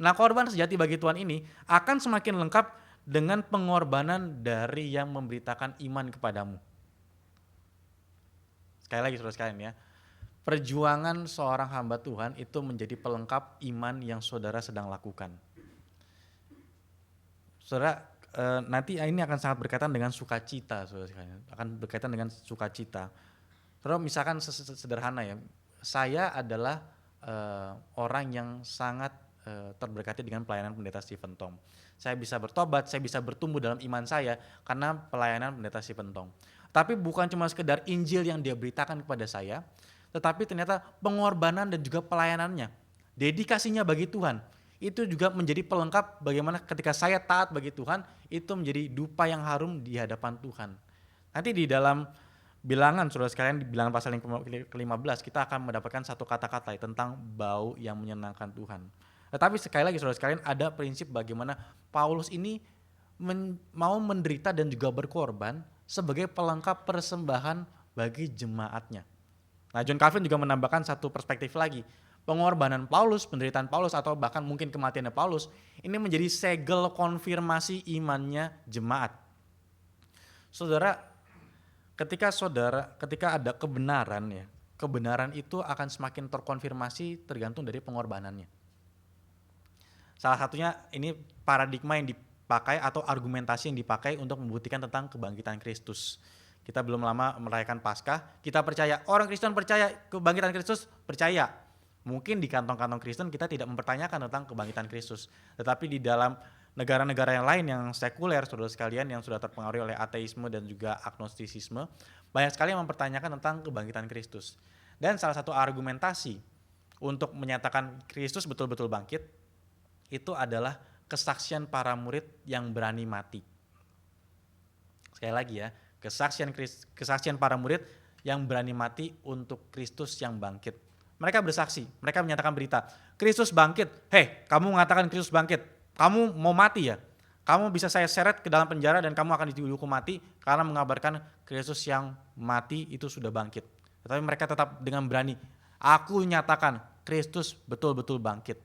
S1: Nah, korban sejati bagi Tuhan ini akan semakin lengkap dengan pengorbanan dari yang memberitakan iman kepadamu. Sekali lagi saudara sekalian ya, perjuangan seorang hamba Tuhan itu menjadi pelengkap iman yang saudara sedang lakukan. Saudara, nanti ini akan sangat berkaitan dengan sukacita, saudara sekalian. Akan berkaitan dengan sukacita. Saudara, misalkan sederhana ya, saya adalah orang yang sangat terberkati dengan pelayanan pendeta Stephen Tong. Saya bisa bertobat, saya bisa bertumbuh dalam iman saya karena pelayanan pendeta Stephen Tong. Tapi bukan cuma sekedar Injil yang dia beritakan kepada saya, tetapi ternyata pengorbanan dan juga pelayanannya, dedikasinya bagi Tuhan, itu juga menjadi pelengkap bagaimana ketika saya taat bagi Tuhan, itu menjadi dupa yang harum di hadapan Tuhan. Nanti di dalam bilangan, saudara sekalian, di bilangan pasal yang ke-15, kita akan mendapatkan satu kata-kata tentang bau yang menyenangkan Tuhan. Tetapi sekali lagi saudara sekalian, ada prinsip bagaimana Paulus ini mau menderita dan juga berkorban sebagai pelengkap persembahan bagi jemaatnya. Nah, John Calvin juga menambahkan satu perspektif lagi. Pengorbanan Paulus, penderitaan Paulus, atau bahkan mungkin kematiannya Paulus, ini menjadi segel konfirmasi imannya jemaat. Saudara, ketika ada kebenaran ya, kebenaran itu akan semakin terkonfirmasi tergantung dari pengorbanannya. Salah satunya ini paradigma yang dipakai atau argumentasi yang dipakai untuk membuktikan tentang kebangkitan Kristus. Kita belum lama merayakan Paskah, kita percaya, orang Kristen percaya kebangkitan Kristus, percaya. Mungkin di kantong-kantong Kristen kita tidak mempertanyakan tentang kebangkitan Kristus. Tetapi di dalam negara-negara yang lain yang sekuler, saudara sekalian, yang sudah terpengaruh oleh ateisme dan juga agnostisisme, banyak sekali yang mempertanyakan tentang kebangkitan Kristus. Dan salah satu argumentasi untuk menyatakan Kristus betul-betul bangkit, itu adalah kesaksian para murid yang berani mati. Sekali lagi ya, kesaksian para murid yang berani mati untuk Kristus yang bangkit. Mereka bersaksi, mereka menyatakan berita, Kristus bangkit. Hei, kamu mengatakan Kristus bangkit, kamu mau mati ya? Kamu bisa saya seret ke dalam penjara dan kamu akan dihukum mati karena mengabarkan Kristus yang mati itu sudah bangkit. Tetapi mereka tetap dengan berani, aku nyatakan Kristus betul-betul bangkit.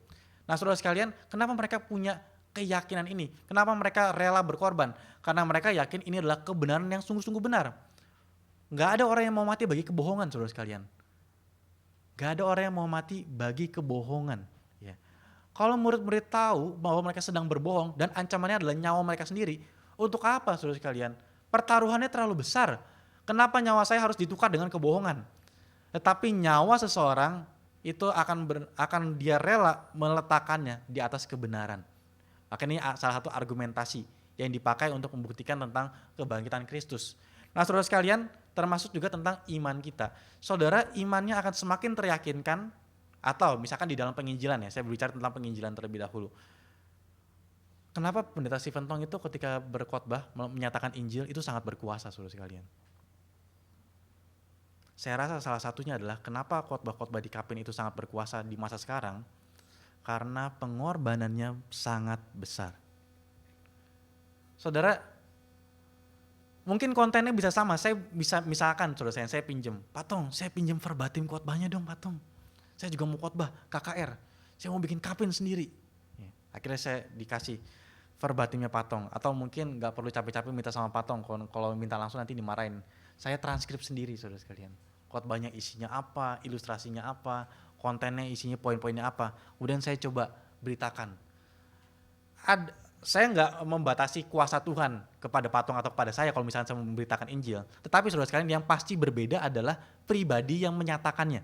S1: Nah, saudara sekalian, kenapa mereka punya keyakinan ini? Kenapa mereka rela berkorban? Karena mereka yakin ini adalah kebenaran yang sungguh-sungguh benar. Gak ada orang yang mau mati bagi kebohongan, saudara sekalian. Gak ada orang yang mau mati bagi kebohongan. Ya. Kalau murid-murid tahu bahwa mereka sedang berbohong dan ancamannya adalah nyawa mereka sendiri, untuk apa, saudara sekalian? Pertaruhannya terlalu besar. Kenapa nyawa saya harus ditukar dengan kebohongan? Tetapi nyawa seseorang itu akan dia rela meletakkannya di atas kebenaran. Maka ini salah satu argumentasi yang dipakai untuk membuktikan tentang kebangkitan Kristus. Nah, saudara sekalian, termasuk juga tentang iman kita. Saudara, imannya akan semakin teryakinkan, atau misalkan di dalam penginjilan ya, saya berbicara tentang penginjilan terlebih dahulu. Kenapa pendeta Stephen Tong itu ketika berkhotbah menyatakan Injil itu sangat berkuasa, saudara sekalian? Saya rasa salah satunya adalah kenapa khotbah-khotbah di Kapin itu sangat berkuasa di masa sekarang, karena pengorbanannya sangat besar. Saudara, mungkin kontennya bisa sama, saya bisa misalkan saudara saya pinjam, Pak Tong, saya pinjam verbatim khotbahnya dong Pak Tong. Saya juga mau khotbah KKR, saya mau bikin Kapin sendiri. Akhirnya saya dikasih verbatimnya Pak Tong, atau mungkin gak perlu capek-capek minta sama Pak Tong, kalau minta langsung nanti dimarahin. Saya transkrip sendiri, saudara sekalian. Khotbahnya isinya apa, ilustrasinya apa, kontennya isinya poin-poinnya apa. Kemudian saya coba beritakan. Saya nggak membatasi kuasa Tuhan kepada Pak Tong atau kepada saya kalau misalnya saya memberitakan Injil. Tetapi saudara sekalian, yang pasti berbeda adalah pribadi yang menyatakannya.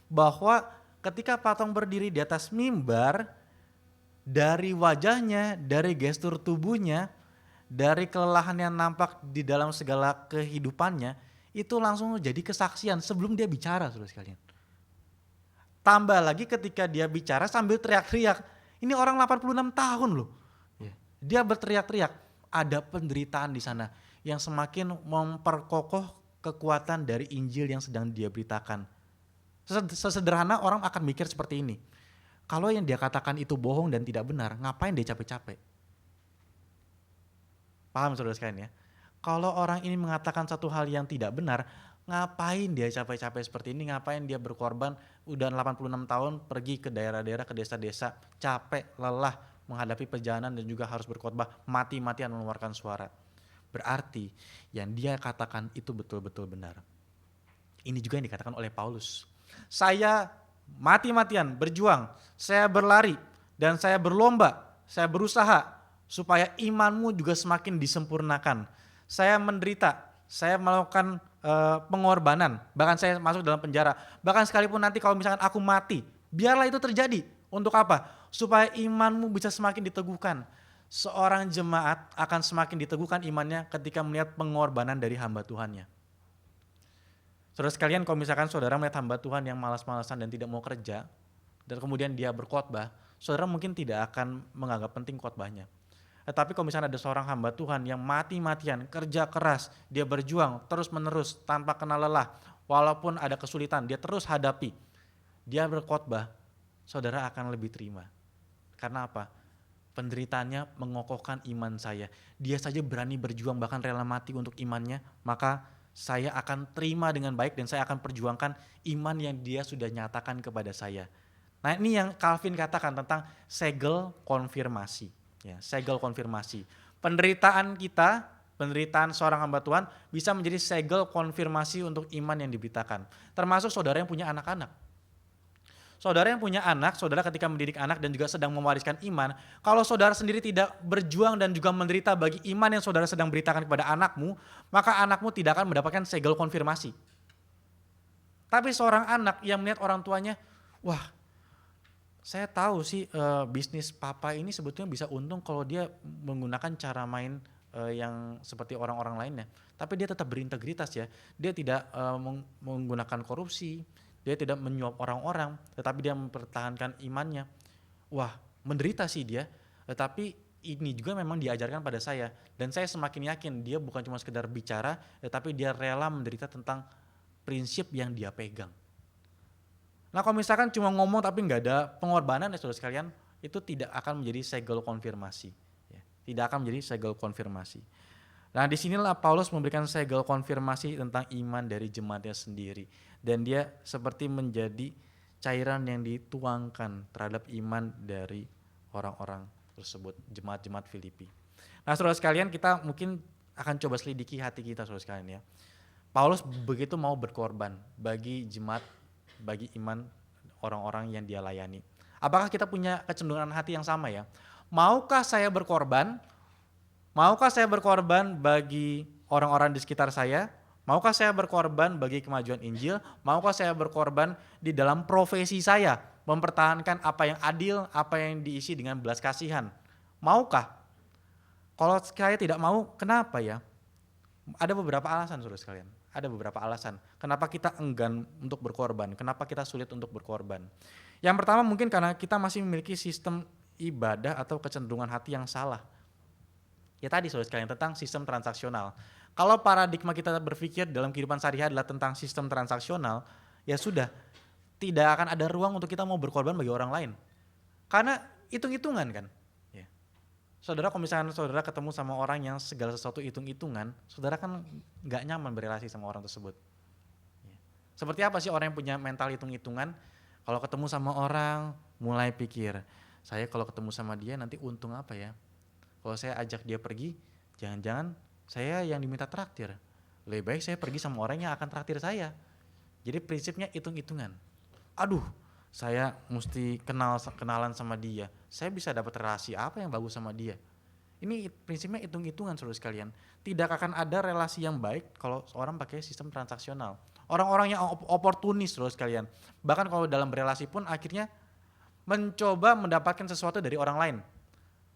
S1: Bahwa ketika Pak Tong berdiri di atas mimbar, dari wajahnya, dari gestur tubuhnya, dari kelelahan yang nampak di dalam segala kehidupannya, itu langsung jadi kesaksian sebelum dia bicara, saudara sekalian. Tambah lagi ketika dia bicara sambil teriak-teriak. Ini orang 86 tahun loh. Dia berteriak-teriak. Ada penderitaan di sana yang semakin memperkokoh kekuatan dari Injil yang sedang dia beritakan. Sesederhana orang akan mikir seperti ini. Kalau yang dia katakan itu bohong dan tidak benar, ngapain dia capek-capek? Paham saudara sekalian ya? Kalau orang ini mengatakan satu hal yang tidak benar, ngapain dia capek-capek seperti ini? Ngapain dia berkorban udah 86 tahun pergi ke daerah-daerah, ke desa-desa, capek, lelah menghadapi perjalanan dan juga harus berkhotbah, mati-matian mengeluarkan suara. Berarti yang dia katakan itu betul-betul benar. Ini juga yang dikatakan oleh Paulus. Saya mati-matian berjuang, saya berlari dan saya berlomba, saya berusaha supaya imanmu juga semakin disempurnakan. Saya menderita, saya melakukan pengorbanan, bahkan saya masuk dalam penjara. Bahkan sekalipun nanti kalau misalkan aku mati, biarlah itu terjadi. Untuk apa? Supaya imanmu bisa semakin diteguhkan. Seorang jemaat akan semakin diteguhkan imannya ketika melihat pengorbanan dari hamba Tuhannya. Saudara sekalian, kalau misalkan saudara melihat hamba Tuhan yang malas-malasan dan tidak mau kerja, dan kemudian dia berkhotbah, saudara mungkin tidak akan menganggap penting khotbahnya. Tetapi kalau misalnya ada seorang hamba Tuhan yang mati-matian, kerja keras, dia berjuang terus-menerus tanpa kenal lelah, walaupun ada kesulitan, dia terus hadapi, dia berkhotbah, saudara akan lebih terima. Karena apa? Penderitaannya mengokohkan iman saya. Dia saja berani berjuang bahkan rela mati untuk imannya, maka saya akan terima dengan baik dan saya akan perjuangkan iman yang dia sudah nyatakan kepada saya. Nah, ini yang Calvin katakan tentang segel konfirmasi. Ya, segel konfirmasi. Penderitaan kita, penderitaan seorang hamba Tuhan bisa menjadi segel konfirmasi untuk iman yang diberitakan. Termasuk saudara yang punya anak-anak. Saudara yang punya anak, saudara ketika mendidik anak dan juga sedang mewariskan iman, kalau saudara sendiri tidak berjuang dan juga menderita bagi iman yang saudara sedang beritakan kepada anakmu, maka anakmu tidak akan mendapatkan segel konfirmasi. Tapi seorang anak yang melihat orang tuanya, wah, saya tahu sih bisnis papa ini sebetulnya bisa untung kalau dia menggunakan cara main yang seperti orang-orang lainnya. Tapi dia tetap berintegritas ya, dia tidak menggunakan korupsi, dia tidak menyuap orang-orang, tetapi dia mempertahankan imannya. Wah, menderita sih dia, tetapi ini juga memang diajarkan pada saya. Dan saya semakin yakin dia bukan cuma sekedar bicara, tetapi dia rela menderita tentang prinsip yang dia pegang. Nah, kalau misalkan cuma ngomong tapi nggak ada pengorbanan ya saudara sekalian, itu tidak akan menjadi segel konfirmasi. Ya, tidak akan menjadi segel konfirmasi. Nah, disinilah Paulus memberikan segel konfirmasi tentang iman dari jemaatnya sendiri. Dan dia seperti menjadi cairan yang dituangkan terhadap iman dari orang-orang tersebut, jemaat-jemaat Filipi. Nah, saudara sekalian, kita mungkin akan coba selidiki hati kita saudara sekalian ya. Paulus begitu mau berkorban bagi jemaat, bagi iman orang-orang yang dia layani. Apakah kita punya kecenderungan hati yang sama ya? Maukah saya berkorban? Maukah saya berkorban bagi orang-orang di sekitar saya? Maukah saya berkorban bagi kemajuan Injil? Maukah saya berkorban di dalam profesi saya, mempertahankan apa yang adil, apa yang diisi dengan belas kasihan? Maukah? Kalau saya tidak mau, kenapa ya? Ada beberapa alasan saudara sekalian. Ada beberapa alasan kenapa kita enggan untuk berkorban, kenapa kita sulit untuk berkorban. Yang pertama mungkin karena kita masih memiliki sistem ibadah atau kecenderungan hati yang salah. Ya tadi saudara sekalian tentang sistem transaksional. Kalau paradigma kita berpikir dalam kehidupan sehari-hari adalah tentang sistem transaksional, ya sudah, tidak akan ada ruang untuk kita mau berkorban bagi orang lain. Karena hitung-hitungan kan. Ya. Saudara kalau misalkan saudara ketemu sama orang yang segala sesuatu hitung-hitungan, saudara kan gak nyaman berrelasi sama orang tersebut. Ya. Seperti apa sih orang yang punya mental hitung-hitungan? Kalau ketemu sama orang, mulai pikir, saya kalau ketemu sama dia nanti untung apa ya? Kalau saya ajak dia pergi, jangan-jangan saya yang diminta traktir. Lebih baik saya pergi sama orang yang akan traktir saya. Jadi prinsipnya hitung-hitungan. Aduh, saya mesti kenalan sama dia. Saya bisa dapat relasi apa yang bagus sama dia. Ini prinsipnya hitung-hitungan saudara sekalian. Tidak akan ada relasi yang baik kalau orang pakai sistem transaksional. Orang-orang yang oportunis saudara sekalian. Bahkan kalau dalam berelasi pun akhirnya mencoba mendapatkan sesuatu dari orang lain.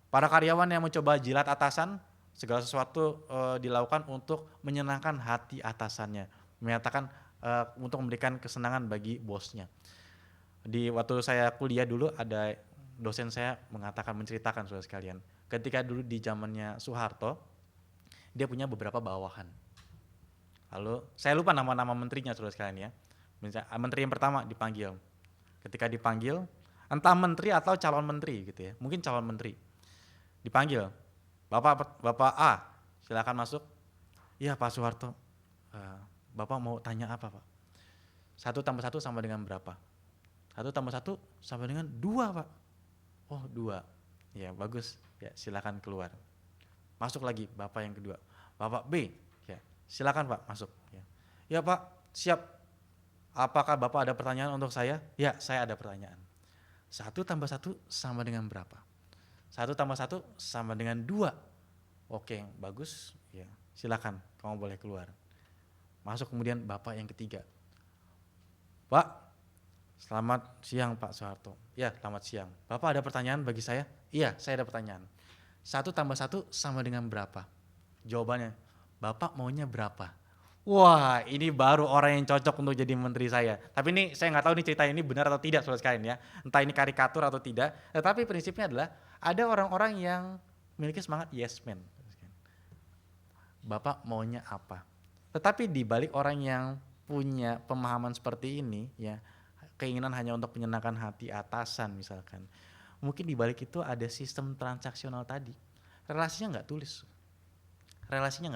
S1: Para karyawan yang mencoba jilat atasan, segala sesuatu dilakukan untuk menyenangkan hati atasannya, menyatakan untuk memberikan kesenangan bagi bosnya. Di waktu saya kuliah dulu ada dosen saya mengatakan, menceritakan saudara sekalian, ketika dulu di zamannya Soeharto, dia punya beberapa bawahan. Lalu saya lupa nama-nama menterinya saudara sekalian ya. Menteri yang pertama dipanggil. Ketika dipanggil, entah menteri atau calon menteri gitu ya, mungkin calon menteri. Dipanggil, Bapak A, silakan masuk. Iya Pak Soeharto, Bapak mau tanya apa Pak? 1+1 sama dengan berapa? 1+1 sama dengan 2 Pak. Oh 2, ya bagus, ya silakan keluar. Masuk lagi Bapak yang kedua, Bapak B, ya silakan Pak masuk. Ya Pak, siap. Apakah Bapak ada pertanyaan untuk saya? Ya, saya ada pertanyaan. 1+1 sama dengan berapa? 1+1 sama dengan 2. Oke, bagus. Ya, silakan, kamu boleh keluar. Masuk kemudian Bapak yang ketiga. Pak, selamat siang Pak Soeharto. Ya, selamat siang. Bapak ada pertanyaan bagi saya? Iya, saya ada pertanyaan. 1+1 sama dengan berapa? Jawabannya, Bapak maunya berapa? Wah, ini baru orang yang cocok untuk jadi menteri saya. Tapi ini saya nggak tahu nih cerita ini benar atau tidak saudara sekalian ya. Entah ini karikatur atau tidak. Tetapi prinsipnya adalah ada orang-orang yang memiliki semangat yes man. Bapak maunya apa? Tetapi di balik orang yang punya pemahaman seperti ini ya, keinginan hanya untuk menyenangkan hati atasan misalkan, mungkin di balik itu ada sistem transaksional tadi. Relasinya nggak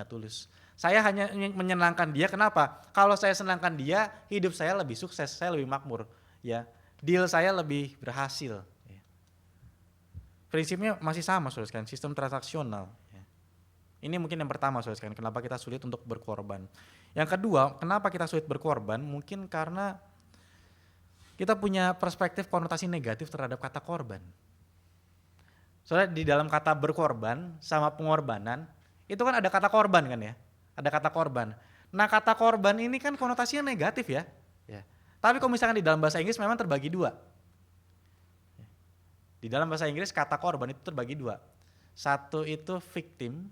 S1: tulus. Saya hanya menyenangkan dia, kenapa? Kalau saya senangkan dia, hidup saya lebih sukses, saya lebih makmur, ya. Deal saya lebih berhasil. Ya. Prinsipnya masih sama, saudara sekalian, sistem transaksional. Ya. Ini mungkin yang pertama, saudara sekalian, kenapa kita sulit untuk berkorban. Yang kedua, kenapa kita sulit berkorban? Mungkin karena kita punya perspektif konotasi negatif terhadap kata korban. Soalnya di dalam kata berkorban sama pengorbanan, itu kan ada kata korban kan ya. Ada kata korban. Nah kata korban ini kan konotasinya negatif ya. Tapi kalau misalkan di dalam bahasa Inggris memang terbagi 2. Di dalam bahasa Inggris kata korban itu terbagi 2. Satu itu victim,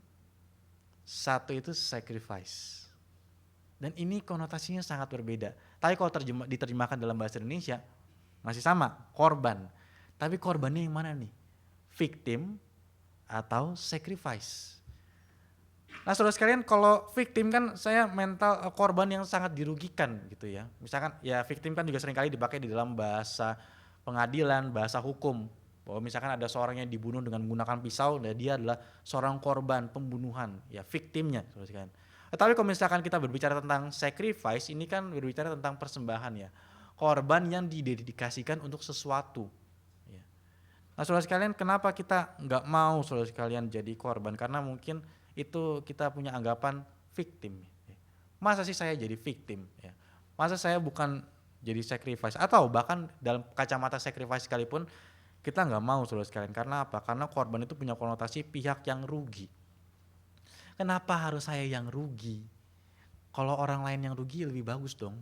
S1: satu itu sacrifice. Dan ini konotasinya sangat berbeda. Tapi kalau diterjemahkan dalam bahasa Indonesia masih sama, korban. Tapi korbannya yang mana nih? Victim atau sacrifice? Nah saudara sekalian, kalau victim kan saya mental korban yang sangat dirugikan gitu ya. Misalkan ya victim kan juga seringkali dipakai di dalam bahasa pengadilan, bahasa hukum. Bahwa misalkan ada seorang yang dibunuh dengan menggunakan pisau, dan dia adalah seorang korban pembunuhan, ya victimnya saudara sekalian. Tapi kalau misalkan kita berbicara tentang sacrifice, ini kan berbicara tentang persembahan ya. Korban yang didedikasikan untuk sesuatu. Ya. Nah saudara sekalian, kenapa kita nggak mau saudara sekalian jadi korban? Karena mungkin itu kita punya anggapan victim. Masa sih saya jadi victim? Masa saya bukan jadi sacrifice? Atau bahkan dalam kacamata sacrifice sekalipun kita nggak mau saudara sekalian. Karena apa? Karena korban itu punya konotasi pihak yang rugi. Kenapa harus saya yang rugi? Kalau orang lain yang rugi lebih bagus dong.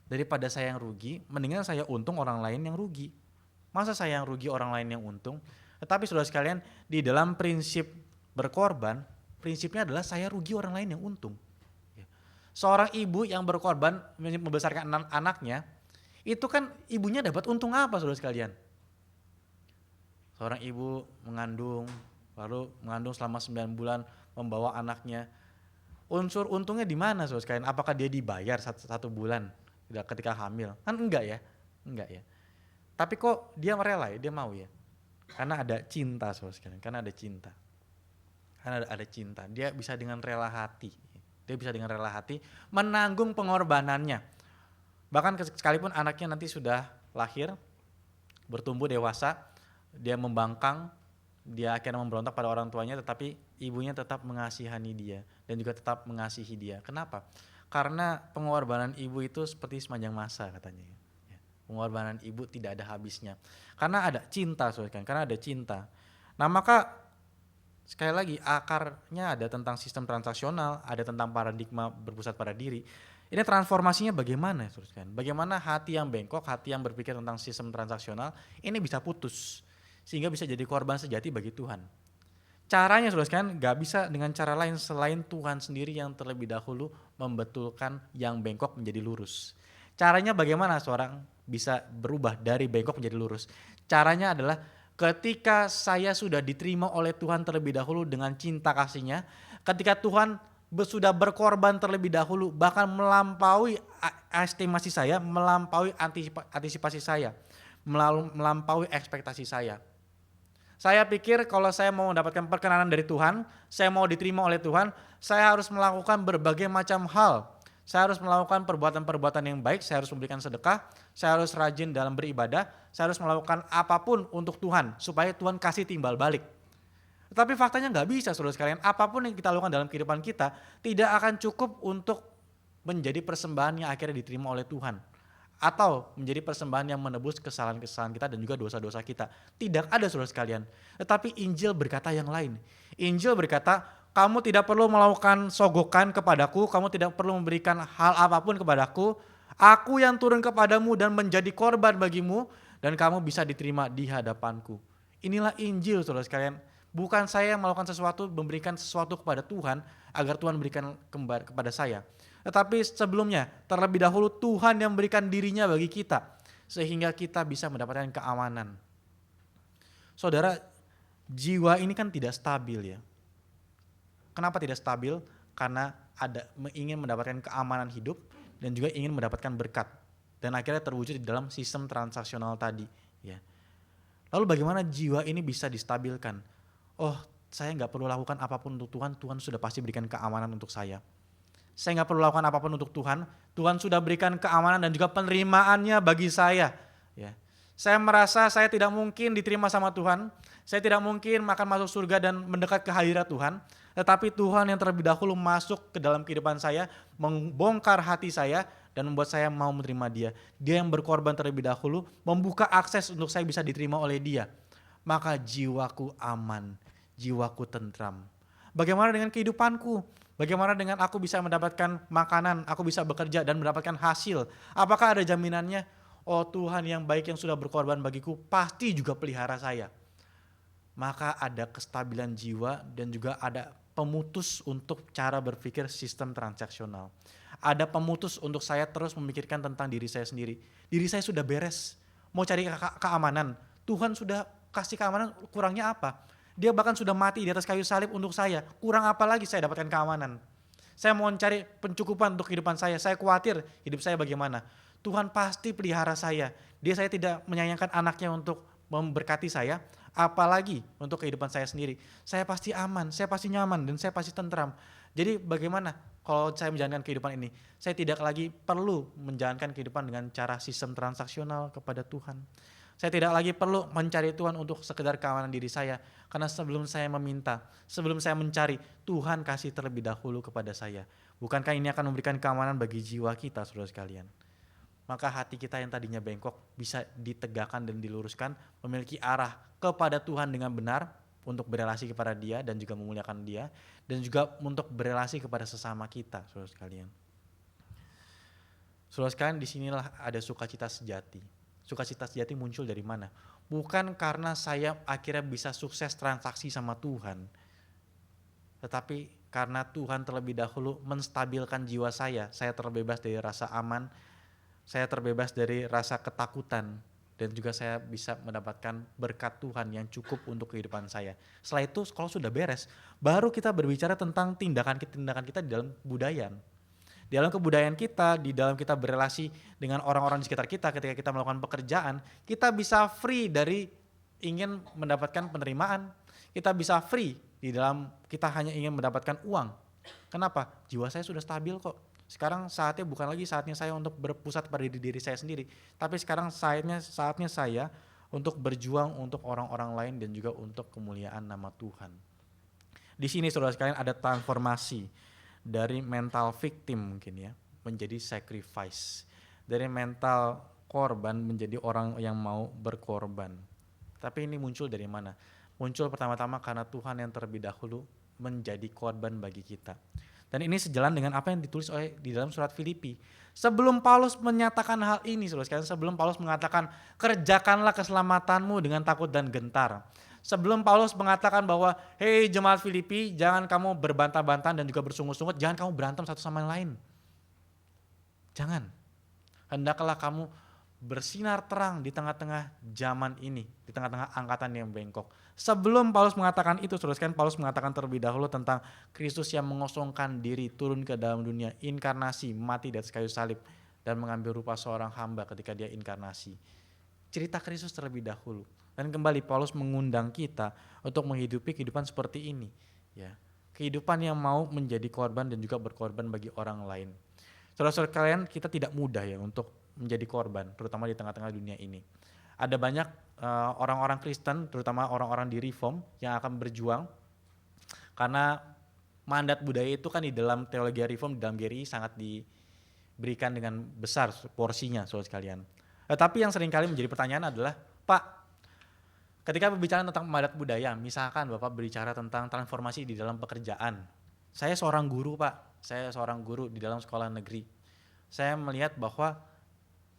S1: Daripada saya yang rugi, mendingan saya untung orang lain yang rugi. Masa saya yang rugi orang lain yang untung? Tetapi saudara sekalian, di dalam prinsip berkorban, prinsipnya adalah saya rugi orang lain yang untung. Seorang ibu yang berkorban membesarkan anaknya, itu kan ibunya dapat untung apa saudara sekalian? Seorang ibu mengandung, lalu mengandung selama 9 bulan, membawa anaknya. Unsur untungnya di mana saudara sekalian? Apakah dia dibayar satu bulan ketika hamil? Kan enggak ya. Tapi kok dia rela ya, dia mau ya? Karena ada cinta saudara sekalian, karena ada cinta. Dia bisa dengan rela hati. Menanggung pengorbanannya. Bahkan sekalipun anaknya nanti sudah lahir, bertumbuh dewasa, dia membangkang, dia akhirnya memberontak pada orang tuanya, tetapi ibunya tetap mengasihani dia dan juga tetap mengasihi dia. Kenapa? Karena pengorbanan ibu itu seperti sepanjang masa katanya. Pengorbanan ibu tidak ada habisnya. Karena ada cinta, karena ada cinta. Nah maka Sekali lagi, akarnya ada tentang sistem transaksional, ada tentang paradigma berpusat pada diri. Ini transformasinya bagaimana, saudara sekalian? Bagaimana hati yang bengkok, hati yang berpikir tentang sistem transaksional, ini bisa putus, sehingga bisa jadi korban sejati bagi Tuhan. Caranya, saudara sekalian, gak bisa dengan cara lain selain Tuhan sendiri yang terlebih dahulu membetulkan yang bengkok menjadi lurus. Caranya bagaimana seorang bisa berubah dari bengkok menjadi lurus? Caranya adalah ketika saya sudah diterima oleh Tuhan terlebih dahulu dengan cinta kasih-Nya, ketika Tuhan sudah berkorban terlebih dahulu, bahkan melampaui estimasi saya, melampaui antisipasi saya, melampaui ekspektasi saya. Saya pikir kalau saya mau mendapatkan perkenanan dari Tuhan, saya mau diterima oleh Tuhan, saya harus melakukan berbagai macam hal. Saya harus melakukan perbuatan-perbuatan yang baik, saya harus memberikan sedekah, saya harus rajin dalam beribadah, saya harus melakukan apapun untuk Tuhan, supaya Tuhan kasih timbal balik. Tetapi faktanya nggak bisa, saudara sekalian. Apapun yang kita lakukan dalam kehidupan kita, tidak akan cukup untuk menjadi persembahan yang akhirnya diterima oleh Tuhan. Atau menjadi persembahan yang menebus kesalahan-kesalahan kita dan juga dosa-dosa kita. Tidak ada, saudara sekalian. Tetapi Injil berkata yang lain. Injil berkata, kamu tidak perlu melakukan sogokan kepadaku, kamu tidak perlu memberikan hal apapun kepadaku. Aku yang turun kepadamu dan menjadi korban bagimu, dan kamu bisa diterima di hadapanku. Inilah Injil, saudara sekalian. Bukan saya melakukan sesuatu, memberikan sesuatu kepada Tuhan, agar Tuhan berikan kepada saya. Tetapi sebelumnya, terlebih dahulu Tuhan yang memberikan dirinya bagi kita, sehingga kita bisa mendapatkan keamanan. Saudara, jiwa ini kan tidak stabil ya. Kenapa tidak stabil? Karena ingin mendapatkan keamanan hidup dan juga ingin mendapatkan berkat. Dan akhirnya terwujud di dalam sistem transaksional tadi. Ya. Lalu bagaimana jiwa ini bisa distabilkan? Oh, saya nggak perlu lakukan apapun untuk Tuhan, Tuhan sudah pasti berikan keamanan untuk saya. Saya nggak perlu lakukan apapun untuk Tuhan, Tuhan sudah berikan keamanan dan juga penerimaannya bagi saya. Ya. Saya merasa saya tidak mungkin diterima sama Tuhan, saya tidak mungkin akan masuk surga dan mendekat ke hadirat Tuhan, tetapi Tuhan yang terlebih dahulu masuk ke dalam kehidupan saya, membongkar hati saya, dan membuat saya mau menerima Dia. Dia yang berkorban terlebih dahulu, membuka akses untuk saya bisa diterima oleh Dia. Maka jiwaku aman, jiwaku tentram. Bagaimana dengan kehidupanku? Bagaimana dengan aku bisa mendapatkan makanan, aku bisa bekerja dan mendapatkan hasil? Apakah ada jaminannya? Oh, Tuhan yang baik yang sudah berkorban bagiku pasti juga pelihara saya. Maka ada kestabilan jiwa dan juga ada pemutus untuk cara berpikir sistem transaksional. Ada pemutus untuk saya terus memikirkan tentang diri saya sendiri. Diri saya sudah beres, mau cari keamanan. Tuhan sudah kasih keamanan, kurangnya apa? Dia bahkan sudah mati di atas kayu salib untuk saya. Kurang apa lagi saya dapatkan keamanan? Saya mau mencari pencukupan untuk kehidupan saya. Saya khawatir hidup saya bagaimana. Tuhan pasti pelihara saya. Saya tidak menyayangkan anaknya untuk memberkati saya. Apalagi untuk kehidupan saya sendiri. Saya pasti aman, saya pasti nyaman, dan saya pasti tentram. Jadi bagaimana kalau saya menjalankan kehidupan ini? Saya tidak lagi perlu menjalankan kehidupan dengan cara sistem transaksional kepada Tuhan. Saya tidak lagi perlu mencari Tuhan untuk sekedar keamanan diri saya. Karena sebelum saya meminta, sebelum saya mencari, Tuhan kasih terlebih dahulu kepada saya. Bukankah ini akan memberikan keamanan bagi jiwa kita, saudara sekalian? Maka hati kita yang tadinya bengkok bisa ditegakkan dan diluruskan, memiliki arah kepada Tuhan dengan benar untuk berelasi kepada Dia dan juga memuliakan Dia, dan juga untuk berelasi kepada sesama kita, saudara sekalian. Saudara sekalian, disinilah ada sukacita sejati. Sukacita sejati muncul dari mana? Bukan karena saya akhirnya bisa sukses transaksi sama Tuhan, tetapi karena Tuhan terlebih dahulu menstabilkan jiwa saya terbebas dari rasa aman, saya terbebas dari rasa ketakutan, dan juga saya bisa mendapatkan berkat Tuhan yang cukup untuk kehidupan saya. Setelah itu, kalau sudah beres, baru kita berbicara tentang tindakan-tindakan kita di dalam kebudayaan. Di dalam kebudayaan kita, di dalam kita berelasi dengan orang-orang di sekitar kita, ketika kita melakukan pekerjaan, kita bisa free dari ingin mendapatkan penerimaan. Kita bisa free di dalam kita hanya ingin mendapatkan uang. Kenapa? Jiwa saya sudah stabil kok. Sekarang saatnya bukan lagi saatnya saya untuk berpusat pada diri saya sendiri, tapi sekarang saatnya saya untuk berjuang untuk orang-orang lain dan juga untuk kemuliaan nama Tuhan. Di sini saudara sekalian ada transformasi dari mental victim mungkin ya, menjadi sacrifice. Dari mental korban menjadi orang yang mau berkorban. Tapi ini muncul dari mana? Muncul pertama-tama karena Tuhan yang terlebih dahulu menjadi korban bagi kita. Dan ini sejalan dengan apa yang ditulis di dalam surat Filipi. Sebelum Paulus menyatakan hal ini, saudara sekalian, sebelum Paulus mengatakan kerjakanlah keselamatanmu dengan takut dan gentar. Sebelum Paulus mengatakan bahwa, hei jemaat Filipi, jangan kamu berbantah-bantahan dan juga bersungut-sungut, jangan kamu berantem satu sama yang lain. Jangan. Hendaklah kamu bersinar terang di tengah-tengah zaman ini, di tengah-tengah angkatan yang bengkok. Sebelum Paulus mengatakan itu, saudara sekalian, Paulus mengatakan terlebih dahulu tentang Kristus yang mengosongkan diri turun ke dalam dunia, inkarnasi, mati di atas kayu salib, dan mengambil rupa seorang hamba ketika dia inkarnasi. Cerita Kristus terlebih dahulu. Dan kembali Paulus mengundang kita untuk menghidupi kehidupan seperti ini. Ya, kehidupan yang mau menjadi korban dan juga berkorban bagi orang lain. Saudara-saudara kalian, kita tidak mudah ya untuk menjadi korban, terutama di tengah-tengah dunia ini. Ada banyak orang-orang Kristen, terutama orang-orang di Reform yang akan berjuang karena mandat budaya itu kan di dalam teologi Reform, di dalam GRI sangat diberikan dengan besar porsinya, saudara sekalian. Tetapi yang seringkali menjadi pertanyaan adalah, Pak, ketika berbicara tentang mandat budaya, misalkan Bapak berbicara tentang transformasi di dalam pekerjaan. Saya seorang guru, Pak. Saya seorang guru di dalam sekolah negeri. Saya melihat bahwa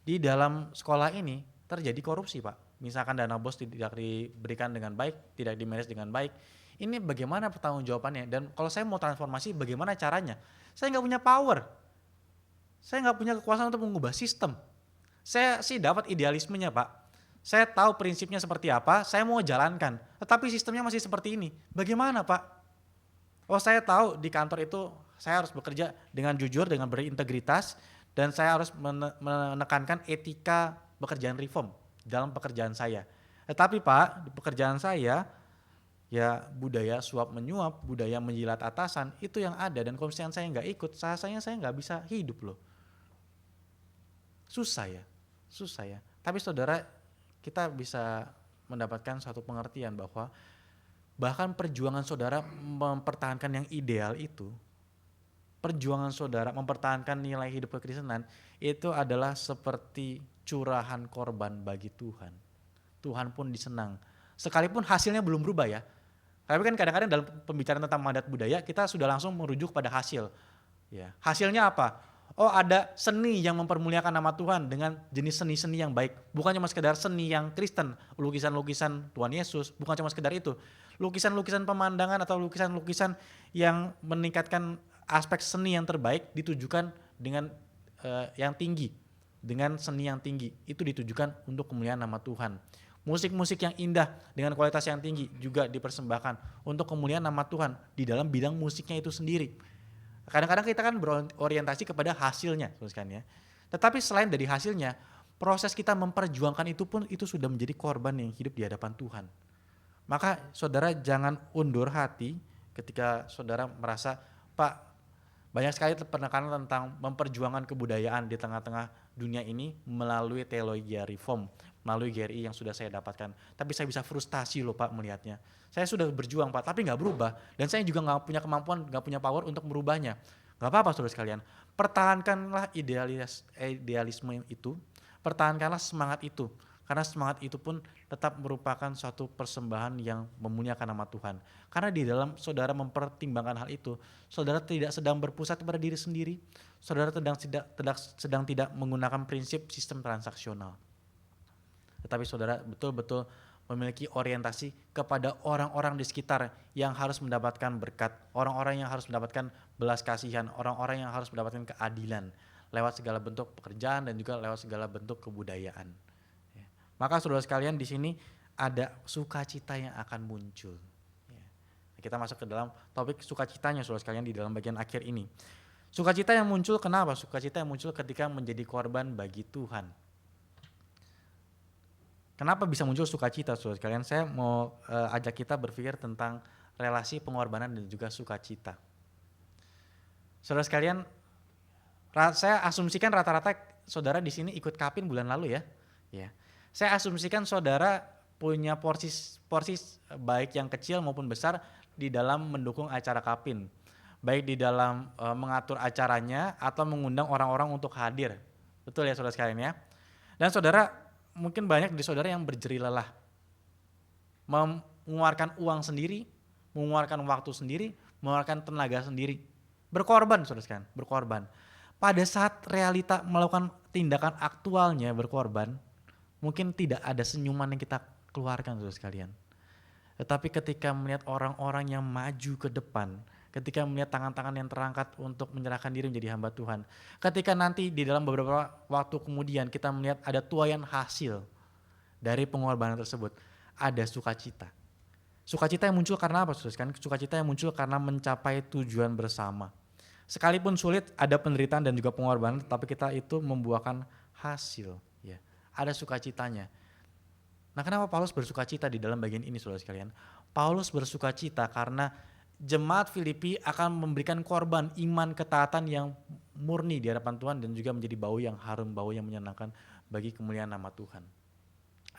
S1: di dalam sekolah ini terjadi korupsi, Pak. Misalkan dana bos tidak diberikan dengan baik, tidak dimanage dengan baik. Ini bagaimana pertanggungjawabannya? Dan kalau saya mau transformasi, bagaimana caranya? Saya nggak punya power. Saya nggak punya kekuasaan untuk mengubah sistem. Saya sih dapat idealismenya, Pak. Saya tahu prinsipnya seperti apa, saya mau jalankan. Tetapi sistemnya masih seperti ini. Bagaimana, Pak? Oh, saya tahu di kantor itu saya harus bekerja dengan jujur, dengan berintegritas, dan saya harus menekankan etika pekerjaan Reform dalam pekerjaan saya. Tetapi Pak, di pekerjaan saya, ya budaya suap menyuap, budaya menjilat atasan, itu yang ada. Dan kalau misalnya saya nggak ikut, rasanya saya nggak bisa hidup loh. Susah ya. Tapi saudara, kita bisa mendapatkan satu pengertian bahwa bahkan perjuangan saudara mempertahankan yang ideal itu, perjuangan saudara mempertahankan nilai hidup kekristenan itu adalah seperti curahan korban bagi Tuhan. Tuhan pun disenang. Sekalipun hasilnya belum berubah ya. Tapi kan kadang-kadang dalam pembicaraan tentang mandat budaya kita sudah langsung merujuk pada hasil. Ya. Hasilnya apa? Oh, ada seni yang mempermuliakan nama Tuhan dengan jenis seni-seni yang baik. Bukan cuma sekedar seni yang Kristen, lukisan-lukisan Tuhan Yesus, bukan cuma sekedar itu. Lukisan-lukisan pemandangan atau lukisan-lukisan yang meningkatkan aspek seni yang terbaik ditujukan dengan yang tinggi, dengan seni yang tinggi. Itu ditujukan untuk kemuliaan nama Tuhan. Musik-musik yang indah dengan kualitas yang tinggi juga dipersembahkan untuk kemuliaan nama Tuhan di dalam bidang musiknya itu sendiri. Kadang-kadang kita kan berorientasi kepada hasilnya, ya. Tetapi selain dari hasilnya, proses kita memperjuangkan itu pun itu sudah menjadi korban yang hidup di hadapan Tuhan. Maka saudara jangan undur hati ketika saudara merasa, Pak, banyak sekali penekanan tentang memperjuangkan kebudayaan di tengah-tengah dunia ini melalui teologi Reform, melalui GRI yang sudah saya dapatkan. Tapi saya bisa frustasi loh Pak melihatnya. Saya sudah berjuang Pak, tapi nggak berubah. Dan saya juga nggak punya kemampuan, nggak punya power untuk merubahnya. Nggak apa-apa saudara sekalian, pertahankanlah idealisme itu, pertahankanlah semangat itu. Karena semangat itu pun tetap merupakan suatu persembahan yang memuliakan nama Tuhan. Karena di dalam saudara mempertimbangkan hal itu, saudara tidak sedang berpusat pada diri sendiri, saudara sedang tidak menggunakan prinsip sistem transaksional. Tetapi saudara betul-betul memiliki orientasi kepada orang-orang di sekitar yang harus mendapatkan berkat, orang-orang yang harus mendapatkan belas kasihan, orang-orang yang harus mendapatkan keadilan lewat segala bentuk pekerjaan dan juga lewat segala bentuk kebudayaan. Maka saudara sekalian di sini ada sukacita yang akan muncul. Kita masuk ke dalam topik sukacitanya saudara sekalian di dalam bagian akhir ini. Sukacita yang muncul kenapa? Sukacita yang muncul ketika menjadi korban bagi Tuhan. Kenapa bisa muncul sukacita saudara sekalian? Saya mau ajak kita berpikir tentang relasi pengorbanan dan juga sukacita. Saudara sekalian, saya asumsikan rata-rata saudara di sini ikut Kapin bulan lalu ya. Saya asumsikan saudara punya porsi baik yang kecil maupun besar di dalam mendukung acara Kapin. Baik di dalam mengatur acaranya atau mengundang orang-orang untuk hadir. Betul ya saudara sekalian ya. Dan saudara, mungkin banyak dari saudara yang berjeri lelah
S2: mengeluarkan uang sendiri, mengeluarkan waktu sendiri, mengeluarkan tenaga sendiri. Berkorban, saudara sekalian, berkorban. Pada saat realita melakukan tindakan aktualnya berkorban, mungkin tidak ada senyuman yang kita keluarkan, saudara sekalian. Tetapi ketika melihat orang-orang yang maju ke depan, ketika melihat tangan-tangan yang terangkat untuk menyerahkan diri menjadi hamba Tuhan, ketika nanti di dalam beberapa waktu kemudian kita melihat ada tuaian hasil dari pengorbanan tersebut, ada sukacita. Sukacita yang muncul karena apa, saudara? Sukacita yang muncul karena mencapai tujuan bersama. Sekalipun sulit, ada penderitaan dan juga pengorbanan, tapi kita itu membuahkan hasil. Ya, ada sukacitanya. Nah, kenapa Paulus bersukacita di dalam bagian ini, saudara sekalian? Paulus bersukacita karena jemaat Filipi akan memberikan korban iman ketaatan yang murni di hadapan Tuhan dan juga menjadi bau yang harum, bau yang menyenangkan bagi kemuliaan nama Tuhan.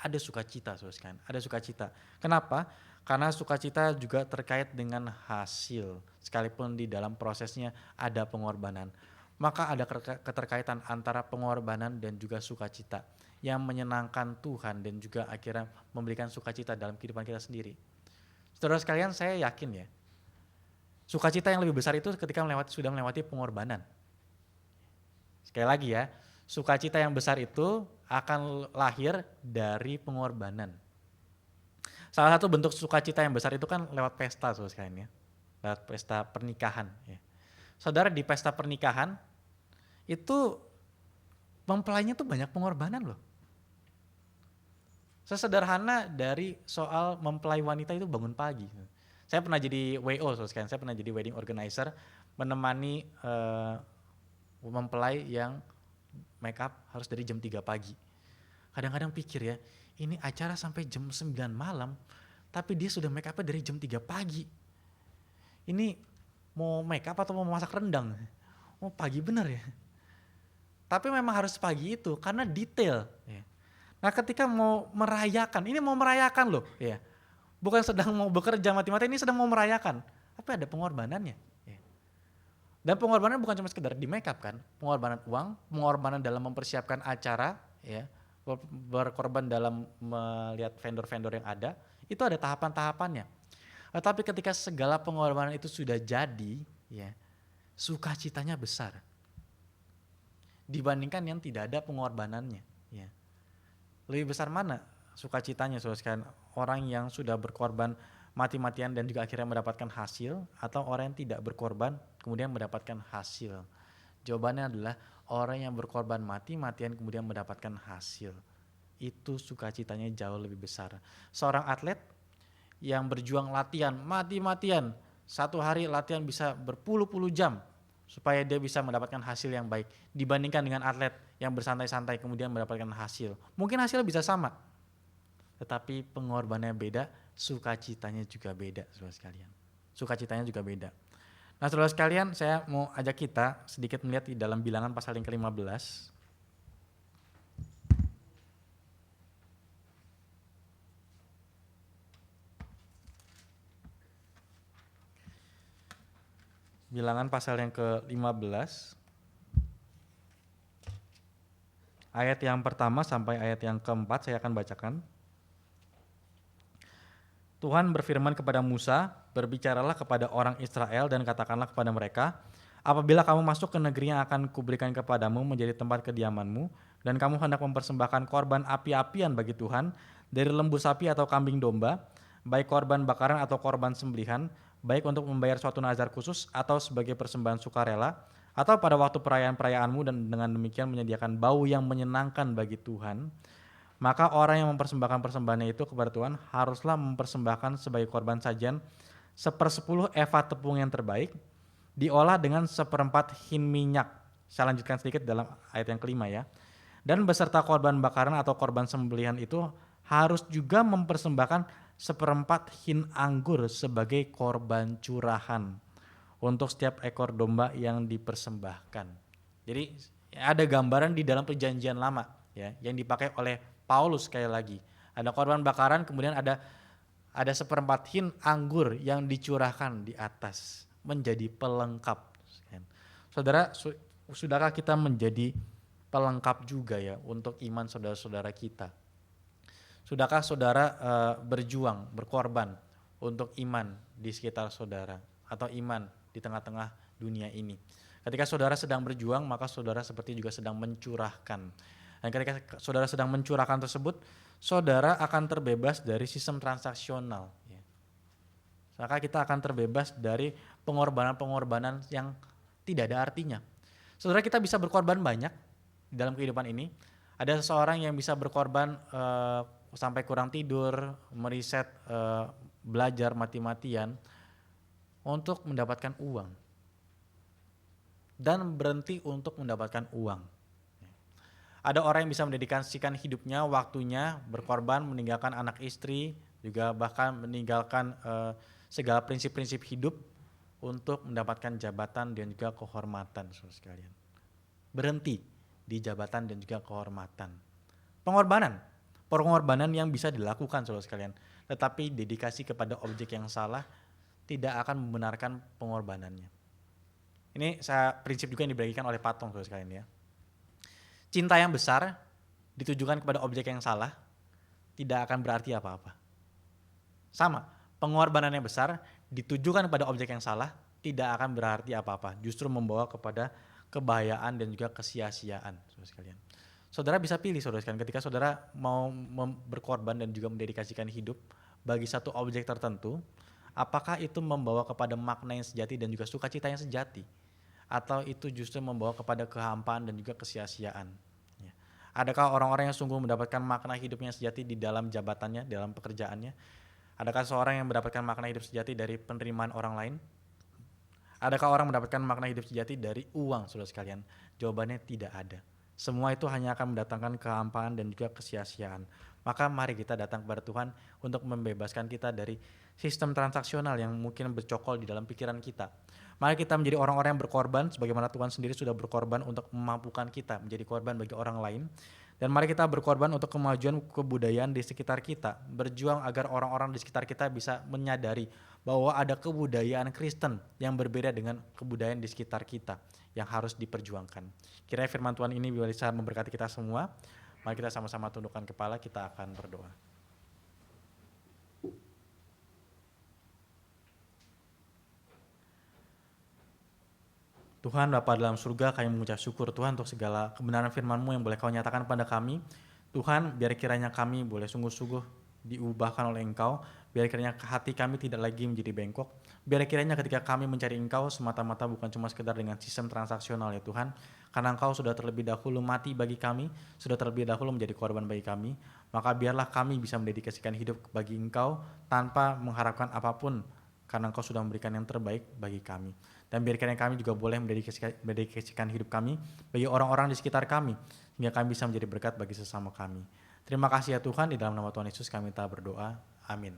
S2: Ada sukacita, saudara sekalian, ada sukacita. Kenapa? Karena sukacita juga terkait dengan hasil, sekalipun di dalam prosesnya ada pengorbanan. Maka ada keterkaitan antara pengorbanan dan juga sukacita yang menyenangkan Tuhan dan juga akhirnya memberikan sukacita dalam kehidupan kita sendiri. Saudara sekalian, saya yakin ya, sukacita yang lebih besar itu ketika sudah melewati pengorbanan. Sekali lagi ya, sukacita yang besar itu akan lahir dari pengorbanan. Salah satu bentuk sukacita yang besar itu kan lewat pesta, saudara sekalian ya, lewat pesta pernikahan. Ya. Saudara, di pesta pernikahan itu mempelainya tuh banyak pengorbanan loh. Sesederhana dari soal mempelai wanita itu bangun pagi. Saya pernah jadi WO, saudara, saya pernah jadi wedding organizer, menemani mempelai yang make up harus dari jam 3 pagi. Kadang-kadang pikir ya, ini acara sampai jam 9 malam, tapi dia sudah make up-nya dari jam 3 pagi. Ini mau make up atau mau masak rendang? Oh, pagi bener ya. Tapi memang harus pagi itu karena detail. Ya. Nah, ketika mau merayakan, ini mau merayakan loh, ya. Bukan sedang mau bekerja mati-mati, ini sedang mau merayakan. Tapi ada pengorbanannya. Ya. Dan pengorbanan bukan cuma sekedar di make up kan, pengorbanan uang, pengorbanan dalam mempersiapkan acara, ya, berkorban dalam melihat vendor-vendor yang ada, itu ada tahapan-tahapannya. Tapi ketika segala pengorbanan itu sudah jadi, ya, sukacitanya besar dibandingkan yang tidak ada pengorbanannya. Ya. Lebih besar mana sukacitanya, saudara sekalian? Orang yang sudah berkorban mati-matian dan juga akhirnya mendapatkan hasil, atau orang yang tidak berkorban kemudian mendapatkan hasil? Jawabannya adalah orang yang berkorban mati-matian kemudian mendapatkan hasil. Itu sukacitanya jauh lebih besar. Seorang atlet yang berjuang latihan mati-matian, satu hari latihan bisa berpuluh-puluh jam supaya dia bisa mendapatkan hasil yang baik, dibandingkan dengan atlet yang bersantai-santai kemudian mendapatkan hasil. Mungkin hasilnya bisa sama, tetapi pengorbanannya beda, sukacitanya juga beda, saudara sekalian. Sukacitanya juga beda. Nah, saudara sekalian, saya mau ajak kita sedikit melihat di dalam Bilangan pasal yang ke-15. Bilangan pasal yang ke-15, ayat yang pertama sampai ayat yang keempat saya akan bacakan. Tuhan berfirman kepada Musa, berbicaralah kepada orang Israel dan katakanlah kepada mereka, apabila kamu masuk ke negeri yang akan kuberikan kepadamu menjadi tempat kediamanmu, dan kamu hendak mempersembahkan korban api-apian bagi Tuhan, dari lembu sapi atau kambing domba, baik korban bakaran atau korban sembelihan, baik untuk membayar suatu nazar khusus atau sebagai persembahan sukarela, atau pada waktu perayaan-perayaanmu, dan dengan demikian menyediakan bau yang menyenangkan bagi Tuhan, maka orang yang mempersembahkan persembahannya itu kepada Tuhan haruslah mempersembahkan sebagai korban sajian 1/10 eva tepung yang terbaik, diolah dengan 1/4 hin minyak. Saya lanjutkan sedikit dalam ayat yang kelima ya. Dan beserta korban bakaran atau korban sembelihan itu harus juga mempersembahkan 1/4 hin anggur sebagai korban curahan untuk setiap ekor domba yang dipersembahkan. Jadi ada gambaran di dalam perjanjian lama ya, yang dipakai oleh Paulus sekali lagi. Ada korban bakaran, kemudian ada 1/4 hin anggur yang dicurahkan di atas menjadi pelengkap. Saudara, sudahkah kita menjadi pelengkap juga ya untuk iman saudara-saudara kita? Sudahkah saudara berjuang, berkorban untuk iman di sekitar saudara atau iman di tengah-tengah dunia ini? Ketika saudara sedang berjuang, maka saudara seperti juga sedang mencurahkan. Dan ketika saudara sedang mencurahkan tersebut, saudara akan terbebas dari sistem transaksional. Maka kita akan terbebas dari pengorbanan-pengorbanan yang tidak ada artinya. Saudara, kita bisa berkorban banyak di dalam kehidupan ini. Ada seseorang yang bisa berkorban sampai kurang tidur, meriset, belajar mati-matian untuk mendapatkan uang. Dan berhenti untuk mendapatkan uang. Ada orang yang bisa mendedikasikan hidupnya, waktunya, berkorban, meninggalkan anak istri, juga bahkan meninggalkan segala prinsip-prinsip hidup untuk mendapatkan jabatan dan juga kehormatan, saudara sekalian. Berhenti di jabatan dan juga kehormatan. Pengorbanan yang bisa dilakukan, saudara sekalian. Tetapi dedikasi kepada objek yang salah tidak akan membenarkan pengorbanannya. Ini prinsip juga yang dibagikan oleh Patong, saudara sekalian ya. Cinta yang besar ditujukan kepada objek yang salah tidak akan berarti apa-apa. Sama, pengorbanan yang besar ditujukan kepada objek yang salah tidak akan berarti apa-apa, justru membawa kepada kebahayaan dan juga kesia-siaan, saudara sekalian. Saudara bisa pilih, saudara sekalian, ketika saudara mau berkorban dan juga mendedikasikan hidup bagi satu objek tertentu, apakah itu membawa kepada makna yang sejati dan juga sukacita yang sejati, atau itu justru membawa kepada kehampaan dan juga kesia-siaan. Adakah orang-orang yang sungguh mendapatkan makna hidupnya sejati di dalam jabatannya, dalam pekerjaannya? Adakah seorang yang mendapatkan makna hidup sejati dari penerimaan orang lain? Adakah orang mendapatkan makna hidup sejati dari uang, saudara sekalian? Jawabannya tidak ada. Semua itu hanya akan mendatangkan kehampaan dan juga kesia-siaan. Maka mari kita datang kepada Tuhan untuk membebaskan kita dari sistem transaksional yang mungkin bercokol di dalam pikiran kita. Mari kita menjadi orang-orang yang berkorban sebagaimana Tuhan sendiri sudah berkorban untuk memampukan kita menjadi korban bagi orang lain. Dan mari kita berkorban untuk kemajuan kebudayaan di sekitar kita. Berjuang agar orang-orang di sekitar kita bisa menyadari bahwa ada kebudayaan Kristen yang berbeda dengan kebudayaan di sekitar kita yang harus diperjuangkan. Kiranya firman Tuhan ini bisa memberkati kita semua. Mari kita sama-sama tundukkan kepala, kita akan berdoa. Tuhan Bapa dalam surga, kami mengucap syukur Tuhan untuk segala kebenaran firman-Mu yang boleh Kau nyatakan pada kami. Tuhan, biar kiranya kami boleh sungguh-sungguh diubahkan oleh Engkau, biar kiranya hati kami tidak lagi menjadi bengkok, biar kiranya ketika kami mencari Engkau semata-mata bukan cuma sekedar dengan sistem transaksional ya Tuhan, karena Engkau sudah terlebih dahulu mati bagi kami, sudah terlebih dahulu menjadi korban bagi kami, maka biarlah kami bisa mendedikasikan hidup bagi Engkau tanpa mengharapkan apapun, karena Engkau sudah memberikan yang terbaik bagi kami. Dan biarkan kami juga boleh mendedikasikan hidup kami bagi orang-orang di sekitar kami, sehingga kami bisa menjadi berkat bagi sesama kami. Terima kasih ya Tuhan, di dalam nama Tuhan Yesus kami telah berdoa. Amin.